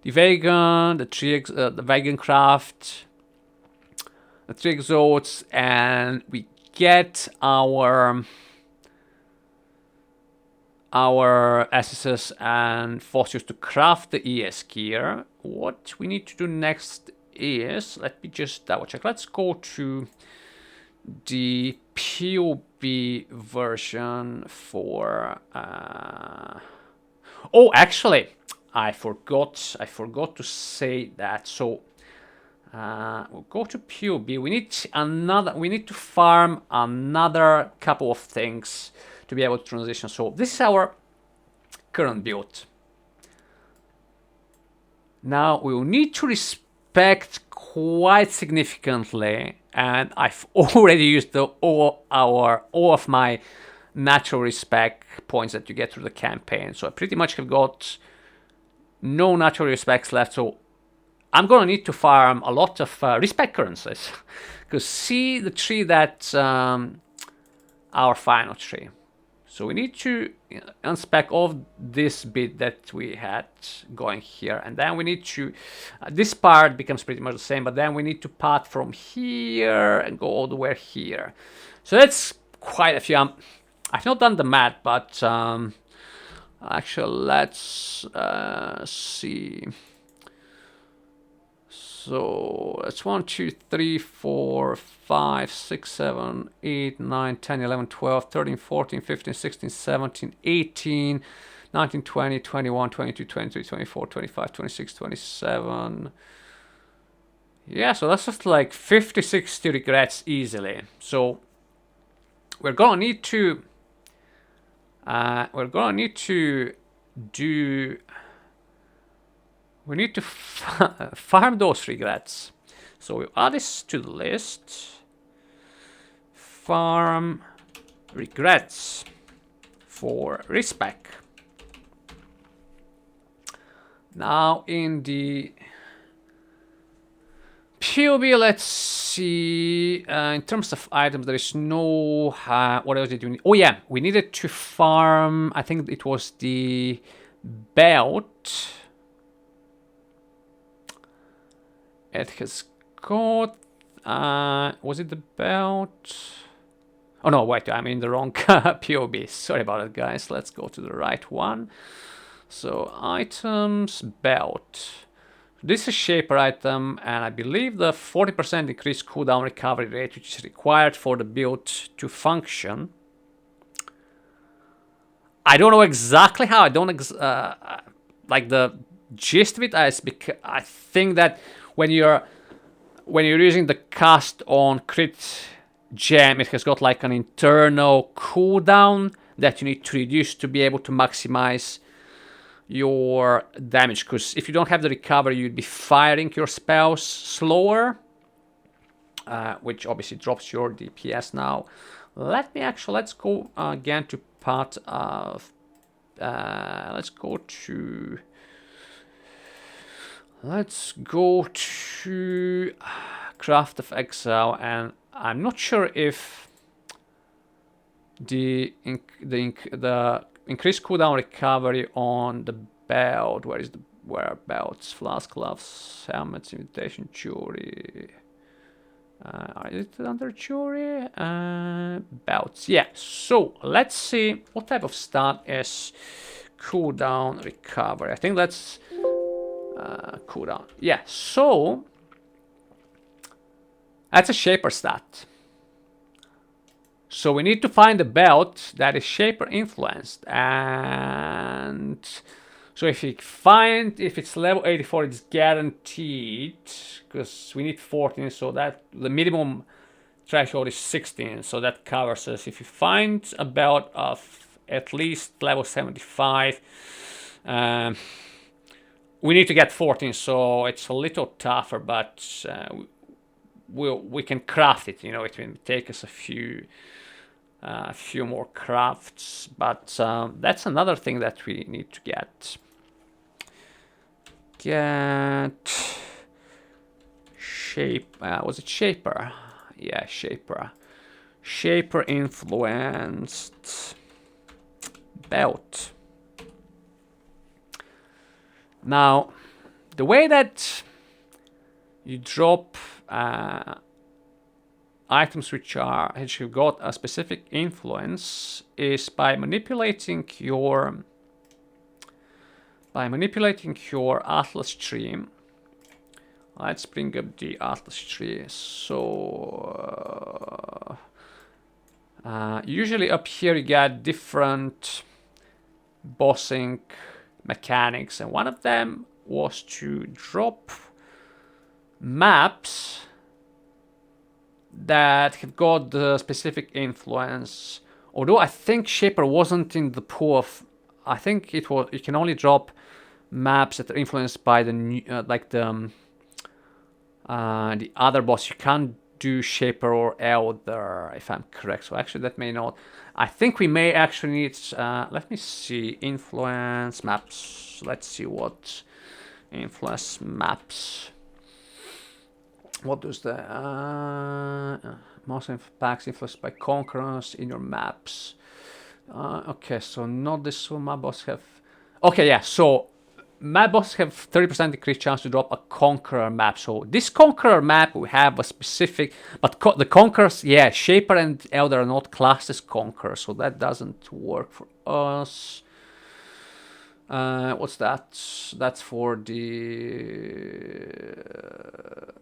the wagon, the wagon craft, the 3 exhausts, and we get our SSS and fossils to craft the ES gear. What we need to do next is, let me just double check. Let's go to the POE version for. Oh, actually, I forgot to say that. So we'll go to POE. We need to farm another couple of things to be able to transition. So this is our current build. Now we will need to respect quite significantly, and I've already used all of my natural respect points that you get through the campaign. So I pretty much have got no natural respects left. So I'm gonna need to farm a lot of respect currencies, because see the tree that our final tree. So we need to unspec all this bit that we had going here, and then we need to, this part becomes pretty much the same, but then we need to path from here and go all the way here. So that's quite a few. I've not done the math, but actually let's see. So that's 1, 2, 3, 4, 5, 6, 7, 8, 9, 10, 11, 12, 13, 14, 15, 16, 17, 18, 19, 20, 21, 22, 23, 24, 25, 26, 27. Yeah, so that's just like 50, 60 regrets easily. So we're gonna need to we need to farm those regrets. So we'll add this to the list. Farm regrets for respec. Now in the POE, let's see. In terms of items, there is no. What else did we need? Oh yeah, we needed to farm. I think it was the belt. It has got. Was it the belt? Oh no, wait, I'm in the wrong POE. Sorry about it, guys. Let's go to the right one. So items, belt. This is a shaper item, and I believe the 40% increased cooldown recovery rate, which is required for the build to function. I don't know exactly how. I don't like the gist of it. I think that when you're using the cast on crit gem, it has got like an internal cooldown that you need to reduce to be able to maximize your damage, because if you don't have the recovery, you'd be firing your spells slower, which obviously drops your DPS. Now let's go again to part of let's go to Craft of Exile, and I'm not sure if the increased cooldown recovery on the belt. Where are belts? Flask, gloves, helmets, invitation, jewelry. Is it under jewelry? Belts. Yeah. So let's see what type of stat is cooldown recovery. I think that's cooldown. Yeah. So that's a shaper stat. So we need to find a belt that is shaper influenced, and so if it's level 84, it's guaranteed, because we need 14, so that the minimum threshold is 16, so that covers us. If you find a belt of at least level 75, we need to get 14, so it's a little tougher, but we can craft it. You know, it will take us a few more crafts, but that's another thing that we need to get. Was it shaper? Yeah, shaper influenced belt. Now the way that you drop items which have got a specific influence is by manipulating your atlas tree. Let's bring up the atlas tree. So usually up here you get different bossing mechanics, and one of them was to drop maps that have got the specific influence. Although I think Shaper wasn't in the pool of, I think it was, you can only drop maps that are influenced by the new, the other boss. You can't do Shaper or Elder, if I'm correct. So actually that may not. I think we may actually need, let me see, influence maps. Let's see what influence maps. What does the most packs influenced by conquerors in your maps? Okay, so not this one. My boss have. Okay, yeah. So my boss have 30% decreased chance to drop a conqueror map. So this conqueror map we have a specific, but the conquerors, yeah, Shaper and Elder are not classed as conquerors, so that doesn't work for us. What's that? That's for the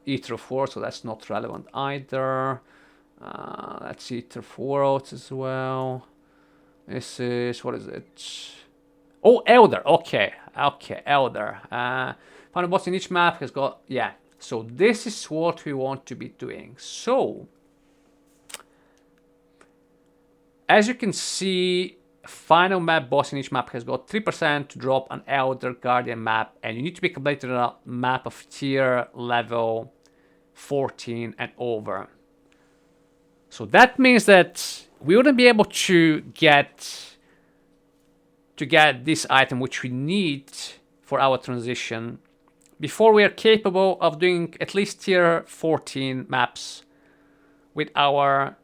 Ether of Worlds, so that's not relevant either. That's Ether of Worlds as well. This is, what is it? Oh, Elder. Okay, Elder. Final boss in each map has got, yeah. So this is what we want to be doing. So, as you can see, final map boss in each map has got 3% to drop an Elder Guardian map, and you need to be completed a map of tier level 14 and over. So that means that we wouldn't be able to get this item which we need for our transition before we are capable of doing at least tier 14 maps with our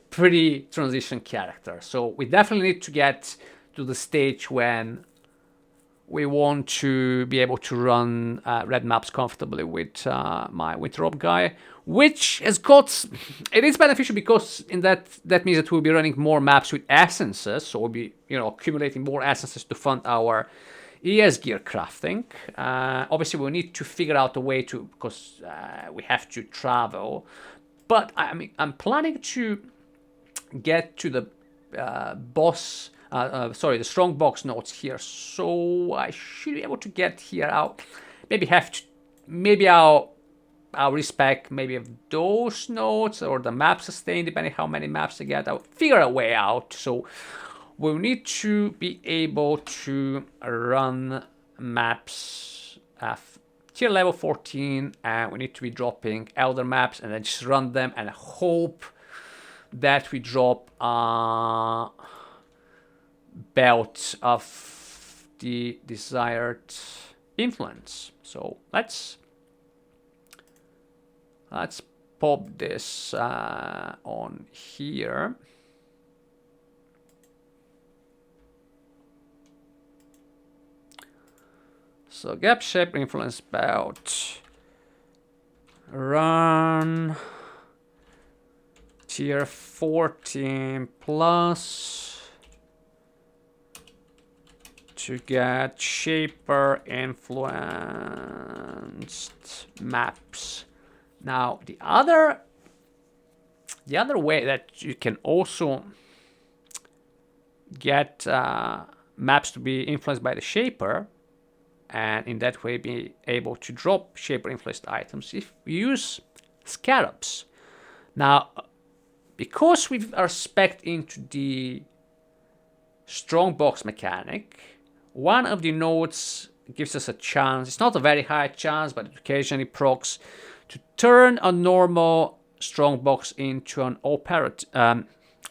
pre-transition character. So we definitely need to get to the stage when we want to be able to run red maps comfortably with my WORB guy, which has got, it is beneficial because in that means that we'll be running more maps with essences, so we'll be accumulating more essences to fund our ES gear crafting. Obviously we'll need to figure out a way to, because we have to travel, but I mean I'm planning to get to the boss. The strong box nodes here, so I should be able to get here out. Maybe I'll respec maybe of those nodes or the map sustain, depending how many maps I get. I'll figure a way out. So we'll need to be able to run maps tier level 14, and we need to be dropping Elder maps and then just run them and hope that we drop belt of the desired influence. So let's pop this on here. So gap shape influence belt, run tier 14 plus to get Shaper influenced maps. Now the other way that you can also get maps to be influenced by the Shaper, and in that way be able to drop Shaper influenced items, if we use scarabs. Now, because we are spec'd into the strong box mechanic, one of the nodes gives us a chance, it's not a very high chance, but it occasionally procs, to turn a normal strong box into an operative,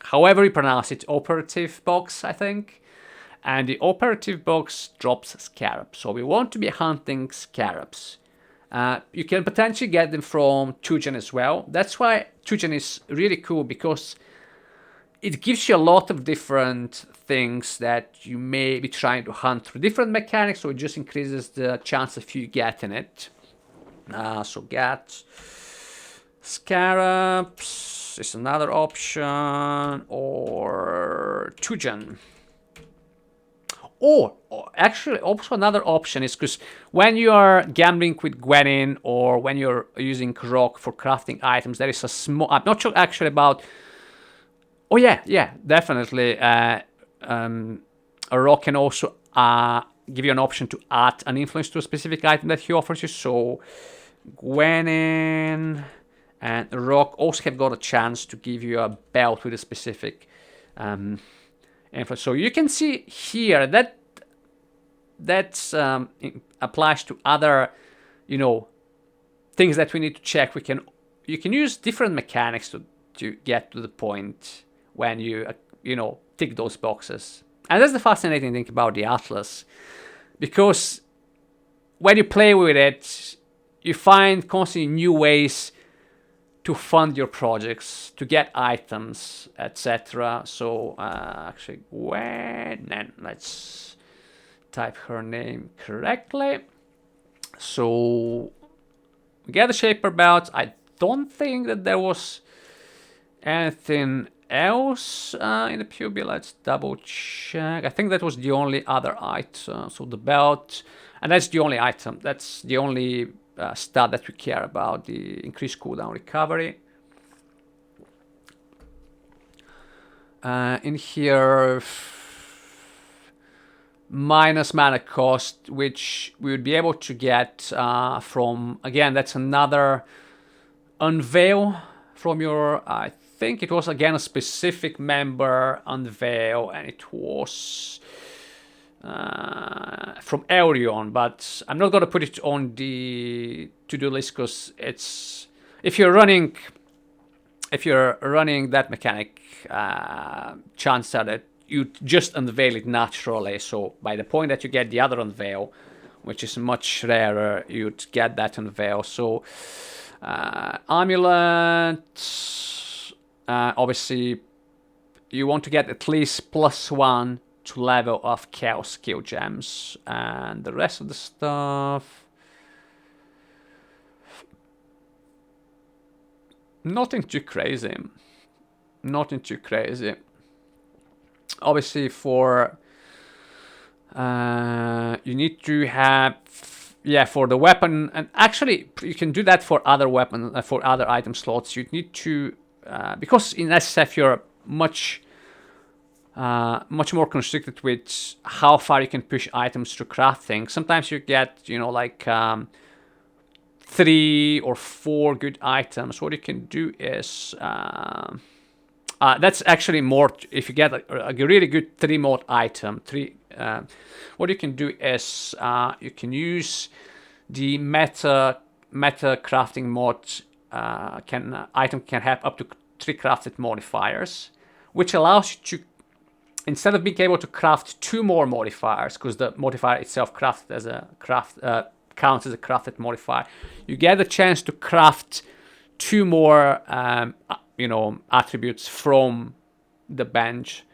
however you pronounce it, operative box, I think. And the operative box drops scarabs. So we want to be hunting scarabs. You can potentially get them from 2gen as well. That's why 2gen is really cool, because it gives you a lot of different things that you may be trying to hunt through different mechanics, so it just increases the chance of you getting it. So get scarabs is another option, or Tujan. Or actually, also another option is because when you are gambling with Gwenin or when you're using rock for crafting items, there is a small. I'm not sure actually about. Oh yeah, definitely. A rock can also give you an option to add an influence to a specific item that he offers you. So Gwenin and rock also have got a chance to give you a belt with a specific influence. So you can see here that applies to other, things that we need to check. You can use different mechanics to get to the point when you tick those boxes. And that's the fascinating thing about the Atlas, because when you play with it, you find constantly new ways to fund your projects, to get items, etc. So actually, let's type her name correctly. So we get the Shaper belt. I don't think that there was anything else in the POB. Let's double check. I think that was the only other item. So the belt, and that's the only item. That's the only stat that we care about, the increased cooldown recovery. In here, minus mana cost, which we would be able to get from, again, that's another unveil from your, I think it was again a specific member unveil, and it was from Eurion, but I'm not going to put it on the to-do list because it's, if you're running that mechanic, chances are that you just unveil it naturally. So by the point that you get the other unveil, which is much rarer, you'd get that unveil. So amulet, obviously you want to get at least +1 to level of Chaos skill gems, and the rest of the stuff, nothing too crazy. Obviously for you need to have, for the weapon, and actually you can do that for other weapon, for other item slots. You need to because in SSF you're much more constricted with how far you can push items through crafting. Sometimes you get, like 3 or 4 good items. What you can do is that's actually more. If you get a really good 3-mod item, what you can do is you can use the meta crafting mod. Item can have up to 3 crafted modifiers, which allows you to, instead of being able to craft 2 more modifiers, because the modifier itself counts as a crafted modifier, you get a chance to craft 2 more attributes from the bench.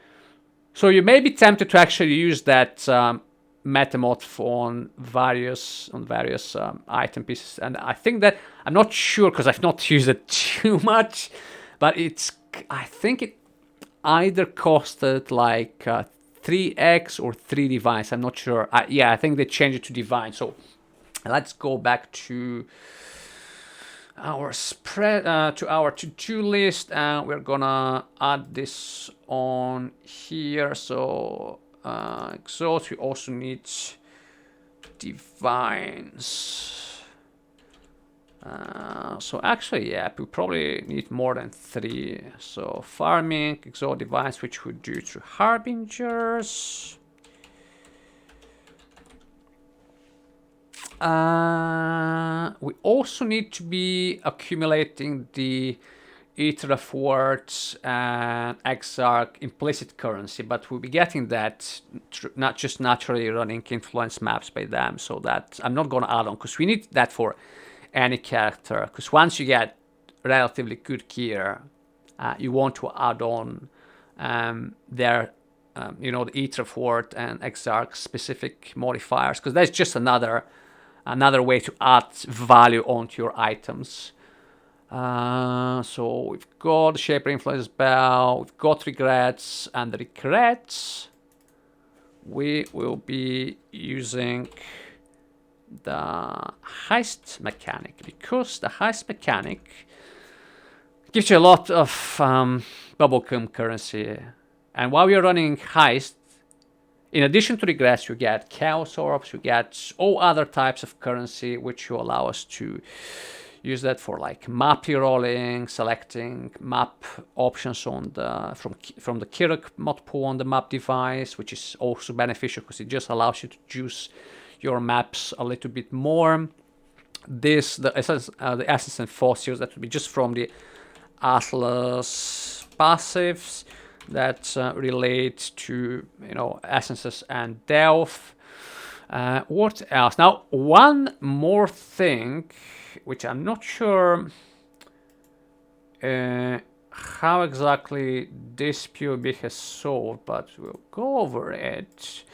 So you may be tempted to actually use that meta mod on various item pieces, and I think that, I'm not sure because I've not used it too much, but I think it either costed like 3x or 3 divines. I'm not sure. I think they changed it to divine. So let's go back to our spread, to our to-do list, and we're gonna add this on here. So exhaust, we also need divines. So actually, we probably need more than 3. So farming, exalt divines, which we do through harbingers. We also need to be accumulating the Ether of Words and Exarch implicit currency, but we'll be getting that not just naturally running influence maps by them. So that I'm not going to add on, because we need that for any character, because once you get relatively good gear, you want to add on their you know, the href and exarch specific modifiers, because that's just another way to add value onto your items. So we've got the Shaper Influence Bell, we've got Regrets, and the Regrets we will be using the Heist mechanic, because the Heist mechanic gives you a lot of bubblegum currency. And while you're running Heist, in addition to Regrets, you get Chaos Orbs, you get all other types of currency, which will allow us to use that for like map rolling, selecting map options on the from the Kirk mod pool on the map device, which is also beneficial because it just allows you to juice your maps a little bit more. The Essence and Fossils, that would be just from the Atlas passives that relate to, you know, Essences and Delve. What else? Now, one more thing, which I'm not sure how exactly this POB has solved, but we'll go over it.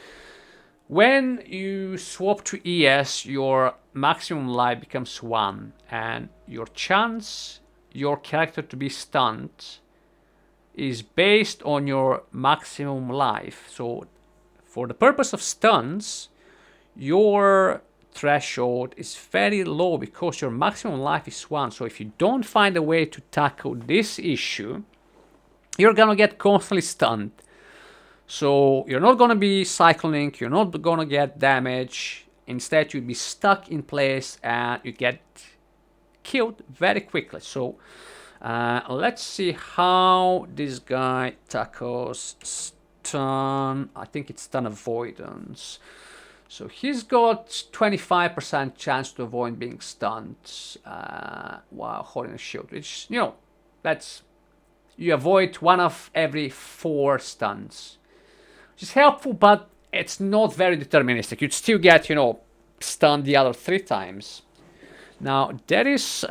When you swap to ES, your maximum life becomes 1, and your chance your character to be stunned is based on your maximum life. So for the purpose of stuns, your threshold is very low because your maximum life is 1. So if you don't find a way to tackle this issue, you're gonna get constantly stunned. So you're not gonna be cycling, you're not gonna get damage. Instead, you'd be stuck in place and you get killed very quickly. So let's see how this guy tackles stun. I think it's stun avoidance. So he's got 25% chance to avoid being stunned while holding a shield, which, you know, that's, you avoid 1 of every 4 stuns, which is helpful, but it's not very deterministic. You'd still get, you know, stunned the other 3 times. Now, there is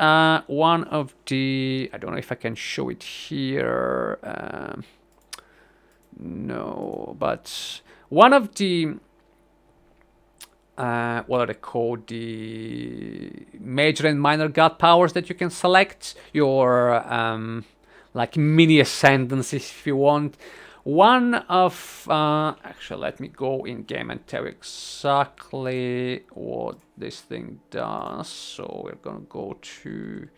one of the, I don't know if I can show it here. No, but one of the, what are they called? The major and minor god powers that you can select. Your, like, mini ascendancies, if you want. One of, actually, let me go in game and tell you exactly what this thing does. So we're gonna go to,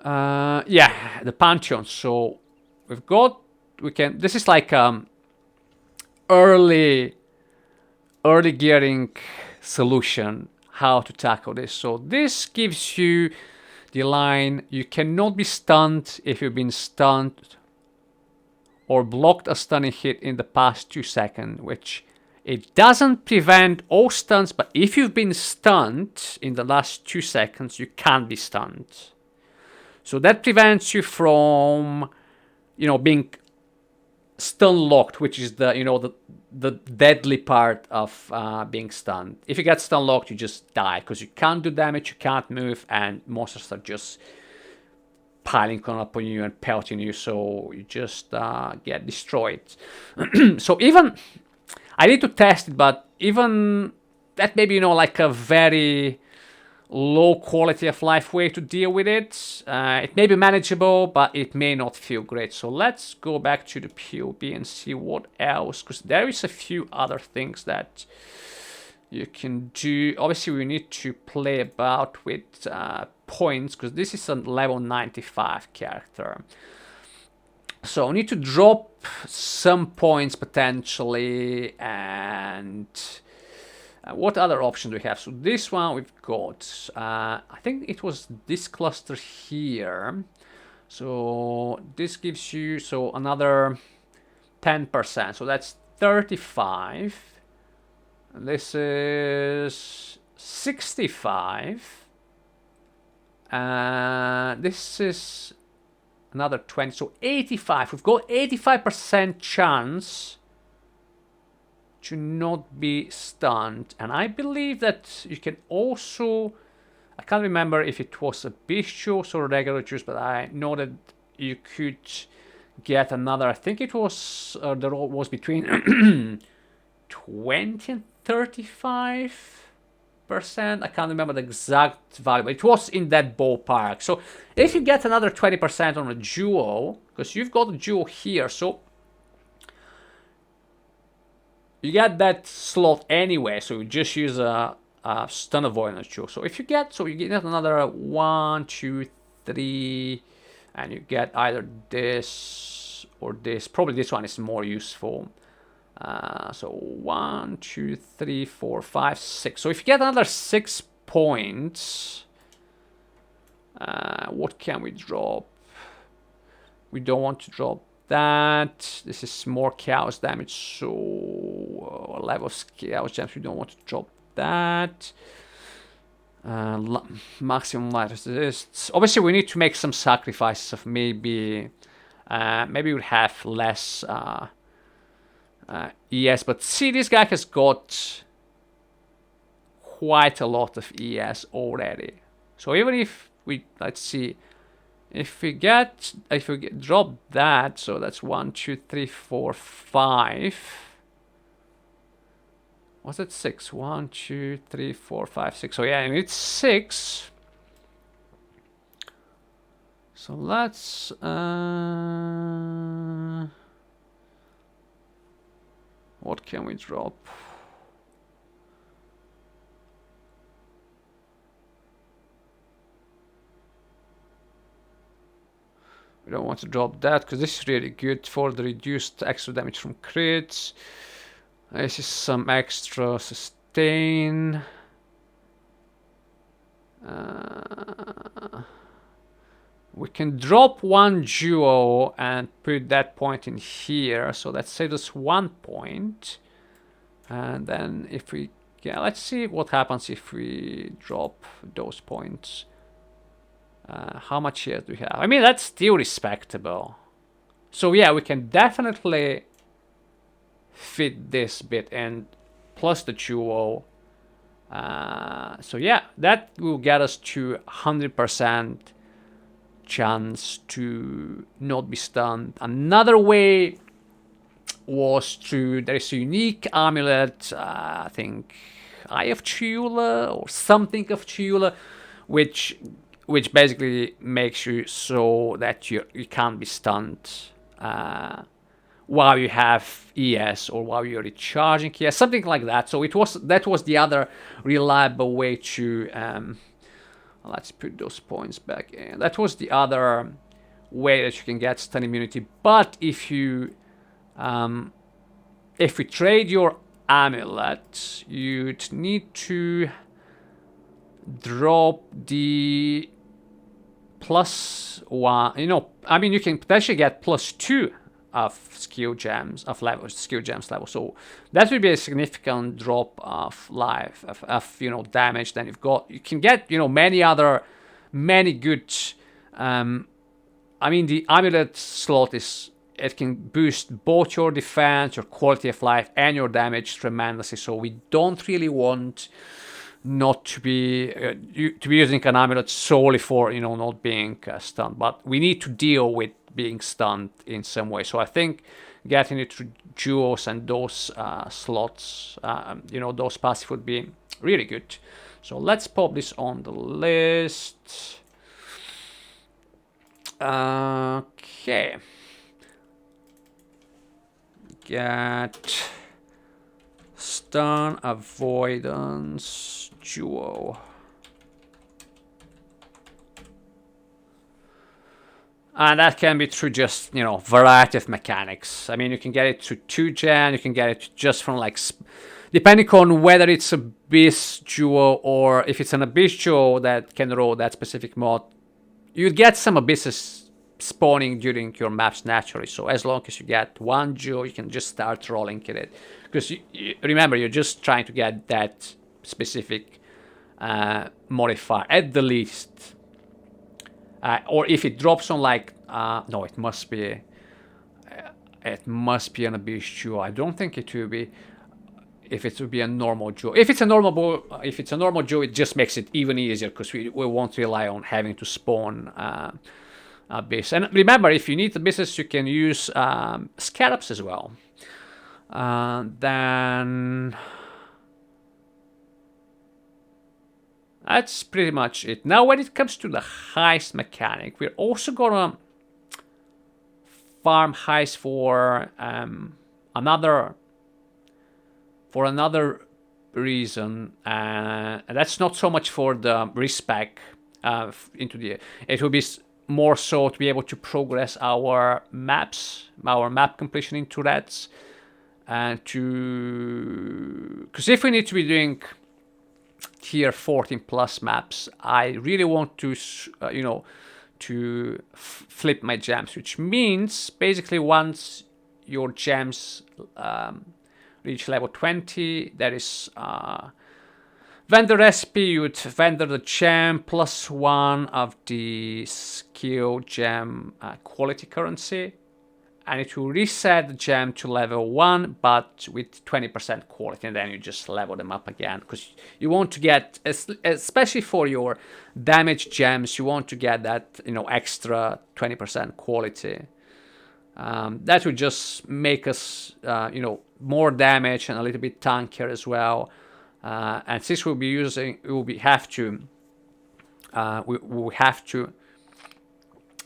yeah, the Pantheon. So we've got, this is like early gearing solution how to tackle this. So this gives you the line, you cannot be stunned if you've been stunned or blocked a stunning hit in the past 2 seconds, which it doesn't prevent all stuns, but if you've been stunned in the last 2 seconds, you can't be stunned. So that prevents you from, you know, being stun locked, which is the, you know, the deadly part of being stunned. If you get stun locked, you just die because you can't do damage, you can't move, and monsters are just piling up on you and pelting you, so you just get destroyed. So even, I need to test it, but even that may be, you know, like a very low quality of life way to deal with it. It may be manageable, but it may not feel great. So let's go back to the POB and see what else, because there is a few other things that you can do. Obviously, we need to play about with points, because this is a level 95 character. So I need to drop some points potentially, and what other options do we have? So this one we've got, I think it was this cluster here. So this gives you, so another 10%, so that's 35. This is 65. This is another 20, so 85. We've got 85% chance to not be stunned. And I believe that you can also, I can't remember if it was a beast juice or a regular juice, but I know that you could get another, I think it was, the roll was between 20 and 35%. I can't remember the exact value, but it was in that ballpark. So if you get another 20% on a duo, because you've got a duo here, so you get that slot anyway, so you just use a stun avoidance duo. So if you get, so you get another 1, 2, 3, and you get either this or this. Probably this one is more useful. So 1, 2, 3, 4, 5, 6. So if you get another 6 points, what can we drop? We don't want to drop that. This is more chaos damage, so level of chaos gems. We don't want to drop that. Maximum light resists. Obviously, we need to make some sacrifices of maybe we'll have less ES, but see, this guy has got quite a lot of ES already. So even if we, let's see, if we drop that, so that's 1, 2, 3, 4, 5. Was it 6? 1, 2, 3, 4, 5, 6. So yeah, it's 6. So let's what can we drop? We don't want to drop that because this is really good for the reduced extra damage from crits. This is some extra sustain. We can drop one duo and put that point in here, so that saves us 1 point. And then if we, yeah, let's see what happens if we drop those points. How much here do we have? I mean, that's still respectable. So yeah, we can definitely fit this bit in, plus the duo. So yeah, that will get us to 100% chance to not be stunned. Another way was to, there is a unique amulet, I think Eye of Chula or something of Chula, which basically makes you so that you can't be stunned while you have ES or while you're recharging ES, something like that. So that was the other reliable way to let's put those points back in. That was the other way that you can get stun immunity. But if you trade your amulet, you'd need to drop the +1. You know, I mean, you can potentially get +2 of skill gems level. So that would be a significant drop of life of damage. Then you can get many good. I mean, the amulet slot it can boost both your defense, your quality of life, and your damage tremendously. So we don't really want not to be using an amulet solely for not being stunned, but we need to deal with being stunned in some way. So I think getting it to duos and those slots, those passive would be really good. So let's pop this on the list. Okay. Get stun avoidance duo. And that can be through just, variety of mechanics. I mean, you can get it through 2-gen, you can get it just from depending on whether it's a Abyss duo or if it's an Abyss duo that can roll that specific mod, you get some Abysses spawning during your maps naturally. So as long as you get one duo, you can just start rolling it. Because remember, you're just trying to get that specific modifier at the least. Or if it drops on no, it must be an Abyss duo. I don't think it will be. If it would be a normal duo. If it's a normal duo, it just makes it even easier because we won't rely on having to spawn abyss. And remember, if you need abysses, you can use scarabs as well. Then that's pretty much it. Now, when it comes to the heist mechanic, we're also gonna farm heist for another reason, and that's not so much for the respec into the. It will be more so to be able to progress our maps, our map completion into reds, and because if we need to be doing tier 14 plus maps, I really want to to flip my gems, which means basically once your gems reach level 20, there is vendor recipe. You would vendor the gem plus 1 of the skill gem quality currency, and it will reset the gem to level 1, but with 20% quality, and then you just level them up again, because you want to get, especially for your damage gems, you want to get that extra 20% quality. That would just make us more damage and a little bit tankier as well. And since we'll be using, we have to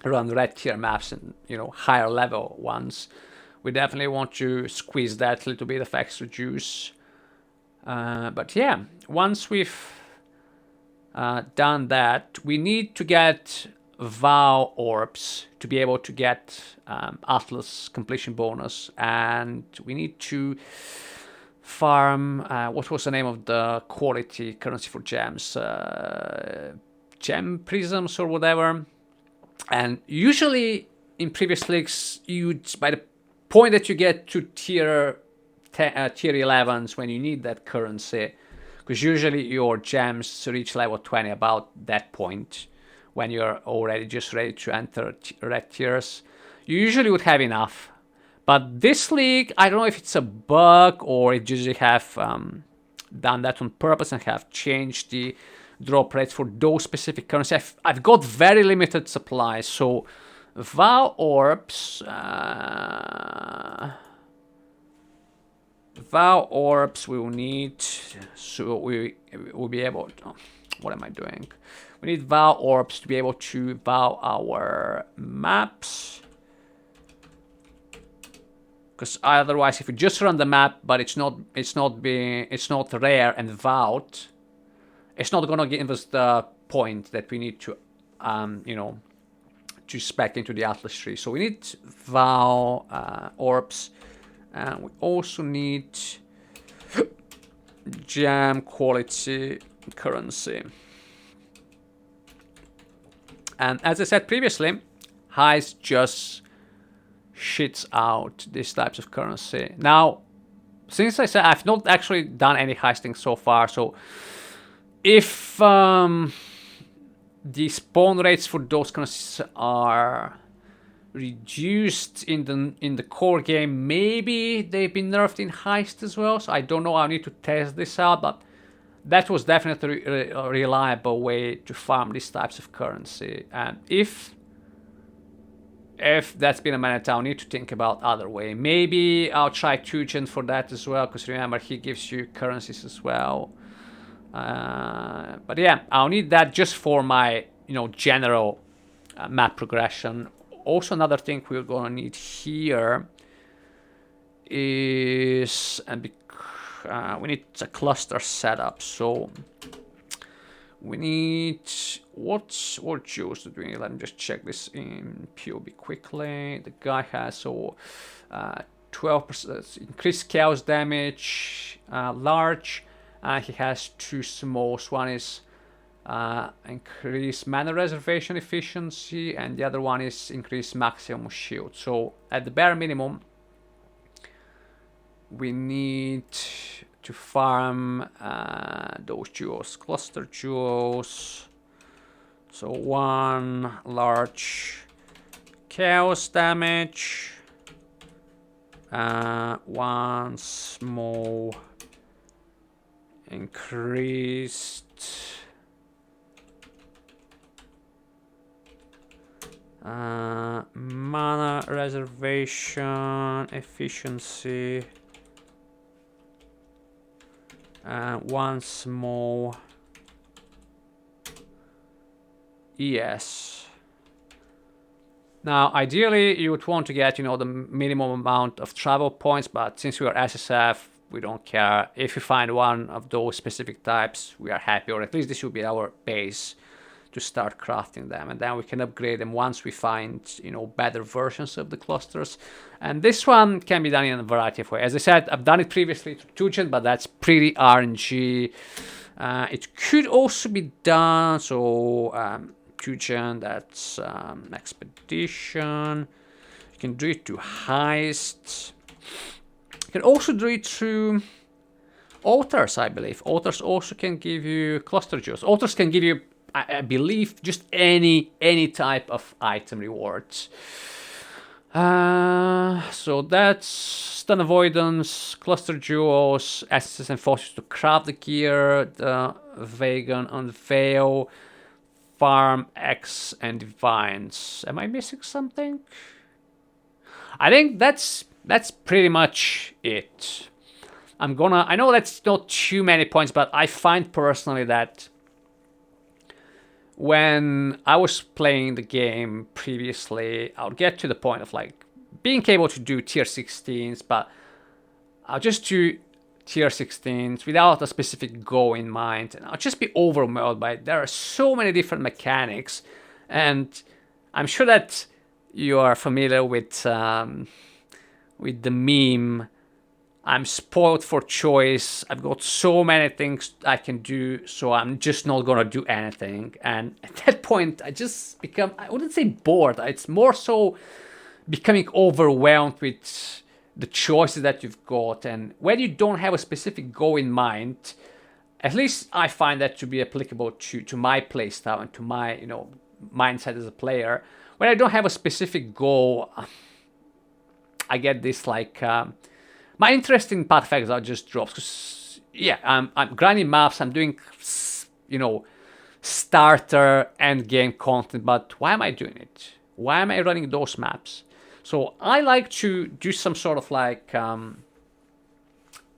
run red tier maps and higher level ones, we definitely want to squeeze that little bit of extra juice. But yeah, once we've done that, we need to get vow orbs to be able to get Atlas completion bonus, and we need to farm what was the name of the quality currency for gems, gem prisms or whatever. And usually in previous leagues, by the point that you get to tier 11s, when you need that currency, because usually your gems reach level 20 about that point, when you're already just ready to enter red tiers, you usually would have enough. But this league, I don't know if it's a bug or it usually have done that on purpose and have changed the drop rates for those specific currencies. I've got very limited supplies, so vow orbs we will need, so we will be able to, what am I doing? We need vow orbs to be able to vow our maps, because otherwise if we just run the map but it's not rare and vowed, it's not gonna give us the point that we need to to spec into the Atlas tree. So we need vow orbs, and we also need gem quality currency. And as I said previously, heist just shits out these types of currency. Now, since I said I've not actually done any heisting so far, so if the spawn rates for those currencies are reduced in the core game, maybe they've been nerfed in heist as well. So I don't know. I need to test this out, but that was definitely a reliable way to farm these types of currency. And if that's been a minute, I'll need to think about other way. Maybe I'll try Tugen for that as well, because remember, he gives you currencies as well. But yeah, I'll need that just for my general map progression. Also, another thing we're gonna need here is, we need a cluster setup. So we need, what jewels do we need? Let me just check this in POB quickly. The guy has 12% increased chaos damage, large. He has 2 smalls. One is increased mana reservation efficiency, and the other one is increased maximum shield. So at the bare minimum, we need to farm those jewels, cluster jewels. So 1 large chaos damage, 1 small increased Mana reservation, efficiency, and one small. Yes. Now, ideally, you would want to get, you know, the minimum amount of travel points, but since we are SSF, we don't care. If we find one of those specific types, we are happy, or at least this will be our base to start crafting them, and then we can upgrade them once we find, you know, better versions of the clusters. And this one can be done in a variety of ways. As I said, I've done it previously to Tugen, but that's pretty RNG. It could also be done, so Tugen, that's expedition. You can do it to heist. You can also do it through altars, I believe. Altars also can give you cluster jewels. Altars can give you, I believe, just any type of item rewards. So that's stun avoidance, cluster jewels, assets and forces to craft the gear, the vegan unveil, farm X and divines. Am I missing something? I think that's pretty much it. I know that's not too many points, but I find personally that when I was playing the game previously, I would get to the point of like being able to do tier 16s, but I'll just do tier 16s without a specific goal in mind, and I'll just be overwhelmed by it. There are so many different mechanics, and I'm sure that you are familiar with the meme, I'm spoiled for choice, I've got so many things I can do, so I'm just not gonna do anything. And at that point, I just become, I wouldn't say bored, it's more so becoming overwhelmed with the choices that you've got. And when you don't have a specific goal in mind, at least I find that to be applicable to my playstyle and to my, you know, mindset as a player. When I don't have a specific goal, I get this like my interest in path of exile just drops. Cause yeah, I'm grinding maps, I'm doing, you know, starter end game content, but why am I doing it? Why am I running those maps? So I like to do some sort of like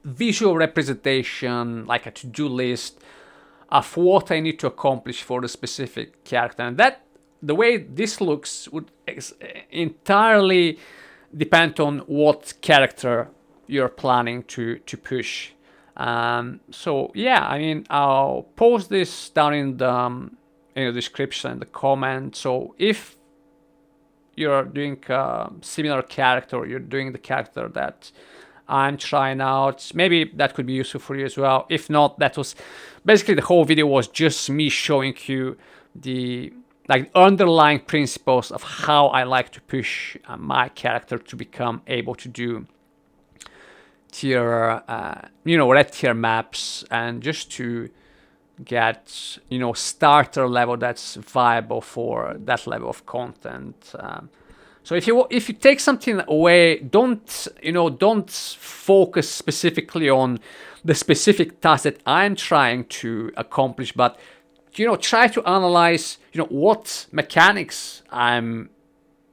visual representation, like a to-do list of what I need to accomplish for the specific character. And that, the way this looks would entirely depend on what character you're planning to push. So yeah, I mean, I'll post this down in the description and the comment. So if you're doing a similar character, or you're doing the character that I'm trying out, maybe that could be useful for you as well. If not, that was basically the whole video was just me showing you the like underlying principles of how I like to push my character to become able to do tier, red tier maps, and just to get, starter level that's viable for that level of content. So if you take something away, don't focus specifically on the specific task that I'm trying to accomplish, but try to analyze what mechanics I'm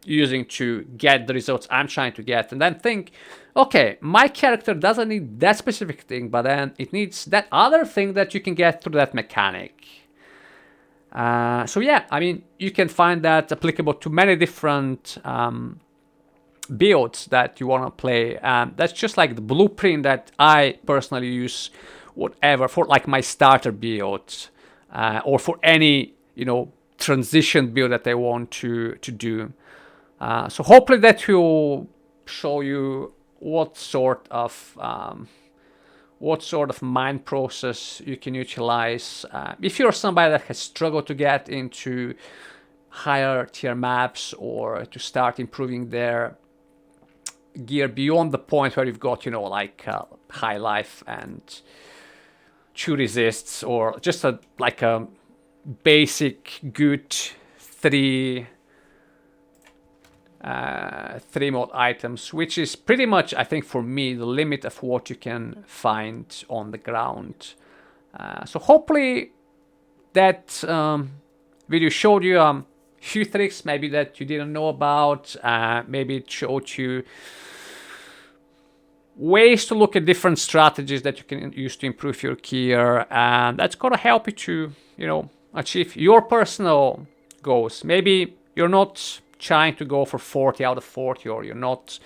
using to get the results I'm trying to get, and then think, okay, my character doesn't need that specific thing, but then it needs that other thing that you can get through that mechanic. So yeah, I mean, you can find that applicable to many different builds that you want to play. That's just like the blueprint that I personally use, whatever, for like my starter build, or for any transition build that I want to do. So hopefully that will show you what sort of mind process you can utilize. If you're somebody that has struggled to get into higher tier maps, or to start improving their gear beyond the point where you've got, high life and 2 resists, or just a basic good 3 mod items, which is pretty much, I think, for me, the limit of what you can find on the ground. So hopefully that video showed you few tricks maybe that you didn't know about. Maybe it showed you ways to look at different strategies that you can use to improve your gear, and that's gonna help you to, you know, achieve your personal goals. Maybe you're not trying to go for 40 out of 40, or you're not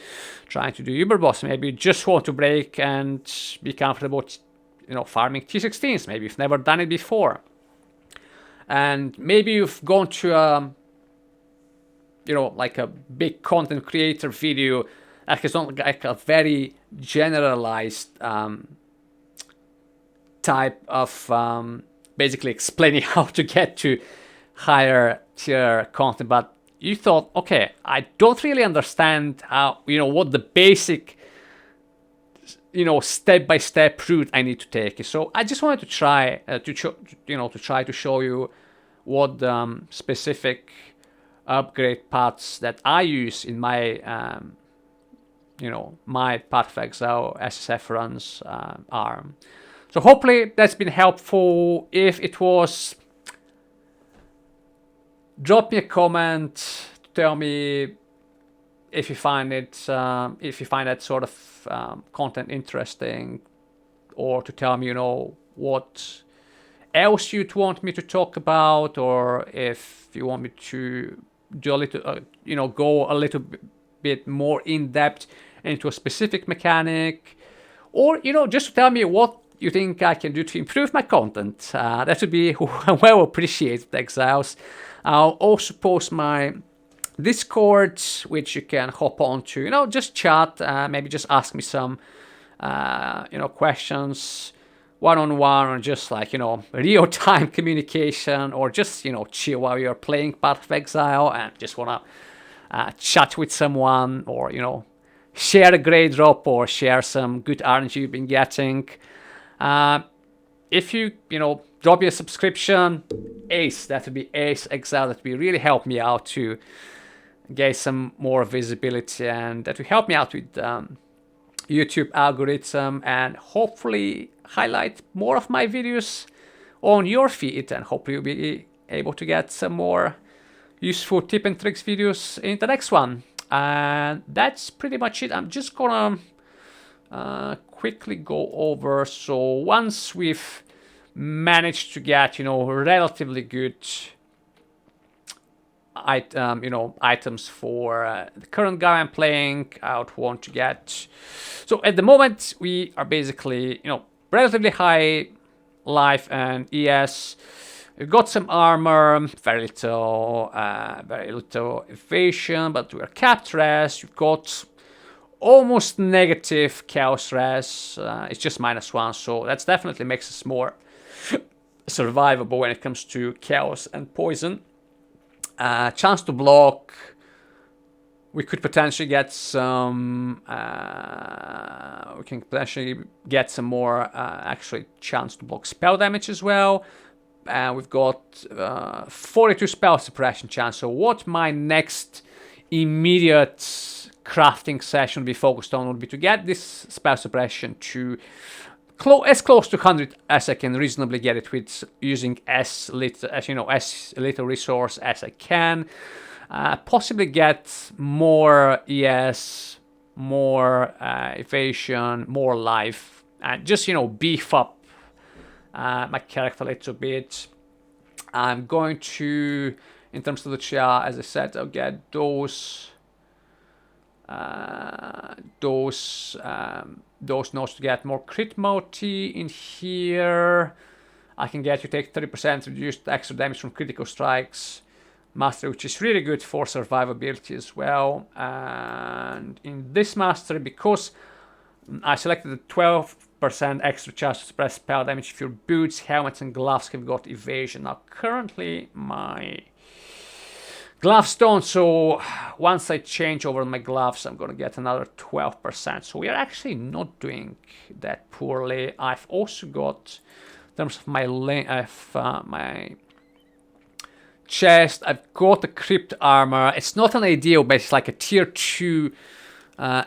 trying to do Uber Boss. Maybe you just want to break and be comfortable, you know, farming T16s. Maybe you've never done it before, and maybe you've gone to you know, like a big content creator video that is not like a very generalized type of basically explaining how to get to higher tier content, but you thought, okay, I don't really understand how, you know, what the basic, you know, step-by-step route I need to take. So I just wanted to try to show you what specific upgrade paths that I use in my you know, my Path of Exile SSF runs are. So hopefully that's been helpful. If it was, drop me a comment to tell me if you find it, if you find that sort of content interesting, or to tell me, you know, what else you'd want me to talk about, or if you want me to do a little, you know, go a little bit more in depth into a specific mechanic, or, you know, just tell me what you think I can do to improve my content. That would be well appreciated, Exiles. I'll also post my Discord, which you can hop on to, you know, just chat, maybe just ask me some, you know, questions one-on-one, or just like, you know, real-time communication, or just, you know, chill while you're playing Path of Exile and just want to chat with someone, or, you know, share a great drop, or share some good RNG you've been getting. If you, you know, drop your subscription, ace, that would be ace, Exile, that would really help me out to get some more visibility, and that will help me out with YouTube algorithm, and hopefully highlight more of my videos on your feed, and hopefully you'll be able to get some more useful tip and tricks videos in the next one. And that's pretty much it. I'm just gonna quickly go over. So once we've managed to get, you know, relatively good you know, items for the current guy I'm playing, I would want to get. So at the moment we are basically, you know, relatively high life and ES. We've got some armor, very little evasion, but we're capped res. You've got almost negative chaos res. It's just -1, so that definitely makes us more survivable when it comes to chaos and poison. Chance to block. We could potentially get some. We can potentially get some more actually chance to block spell damage as well. And we've got 42 spell suppression chance. So what my next immediate crafting session will be focused on would be to get this spell suppression to as close to 100 as I can reasonably get it, with using as little resource as I can. Possibly get more ES, more evasion, more life, and just, you know, beef up my character a little bit. I'm going to, in terms of the char, as I said, I'll get those nodes to get more crit multi in here. I can get you take 30% reduced extra damage from critical strikes mastery, which is really good for survivability as well. And in this mastery, because I selected the 12% extra chance to suppress spell damage if your boots, helmets, and gloves have got evasion. Now, currently, my gloves don't, so once I change over my gloves, I'm going to get another 12%. So we are actually not doing that poorly. I've also got, in terms of my my chest, I've got the crypt armor. It's not an ideal base, it's like a tier 2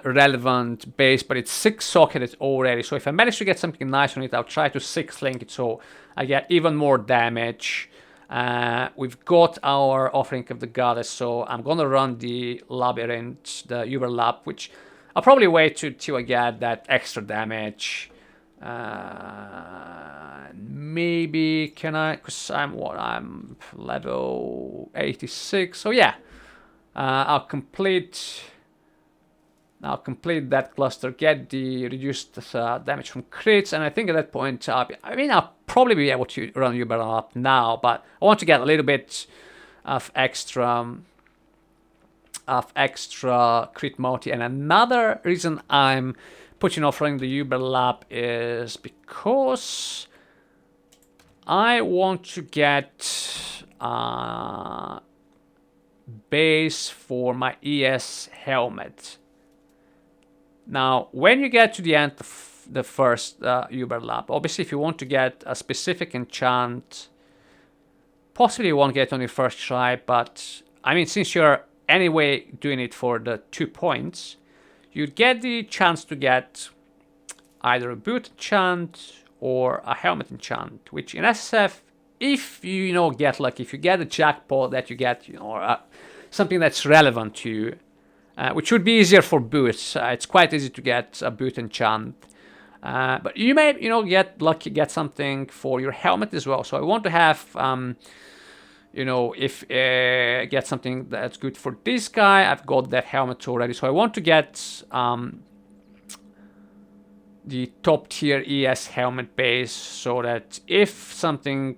relevant base, but it's 6-socketed already. So if I manage to get something nice on it, I'll try to 6-link it so I get even more damage. We've got our Offering of the Goddess, so I'm gonna run the Labyrinth, the Uber Lab, which I'll probably wait till I get that extra damage. Maybe can I? Because I'm level 86. So yeah, I'll complete that cluster, get the reduced damage from crits, and I think at that point, I'll probably be able to run Uber up now, but I want to get a little bit of extra crit multi. And another reason I'm putting off running the Uber Lab is because I want to get base for my ES helmet. Now, when you get to the end of the first Uber Lab, obviously if you want to get a specific enchant, possibly you won't get on your first try, but I mean, since you're anyway doing it for the 2 points, you get the chance to get either a boot enchant or a helmet enchant, which in SSF, if you get lucky, if you get a jackpot that you get, something that's relevant to you, which would be easier for boots. It's quite easy to get a boot enchant. But you may, get lucky, get something for your helmet as well. So I want to have, if get something that's good for this guy, I've got that helmet already. So I want to get the top tier ES helmet base so that if something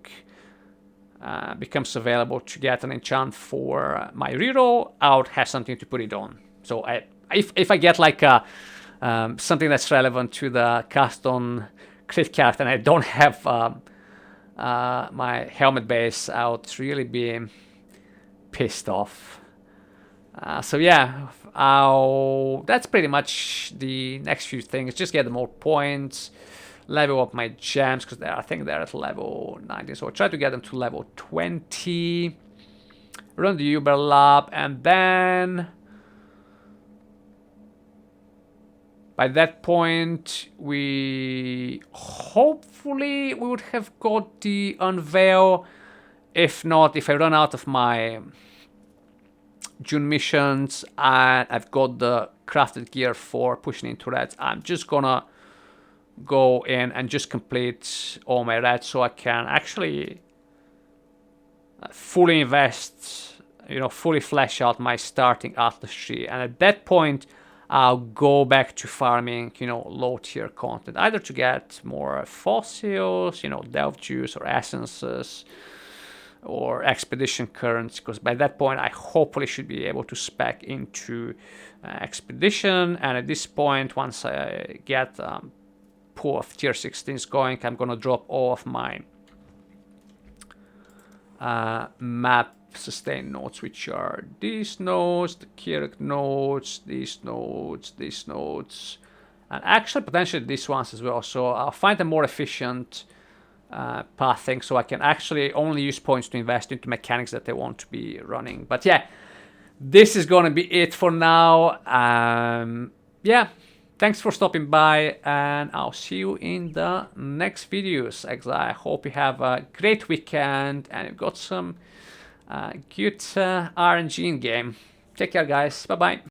becomes available to get an enchant for my reroll, I would have something to put it on. So if I get like something that's relevant to the cast on crit character and I don't have my helmet base, I would really be pissed off. So yeah, that's pretty much the next few things. Just get more points, level up my gems, because I think they're at level 19. So I'll try to get them to level 20, run the Uber Lab, and then by that point, hopefully we would have got the Unveil. If not, if I run out of my June missions and I've got the crafted gear for pushing into reds, I'm just gonna go in and just complete all my reds so I can actually fully invest, fully flesh out my starting Atlas tree. And at that point, I'll go back to farming, low tier content, either to get more fossils, delve juice or essences or expedition currents, because by that point I hopefully should be able to spec into expedition. And at this point, once I get pool of tier 16s going, I'm gonna drop all of my map sustain nodes, which are these nodes, the Kirk nodes, these nodes, and actually potentially these ones as well. So I'll find a more efficient pathing so I can actually only use points to invest into mechanics that I want to be running. But yeah, this is gonna be it for now. Yeah, thanks for stopping by, and I'll see you in the next videos. I hope you have a great weekend and you've got some good RNG in game. Take care, guys. Bye bye.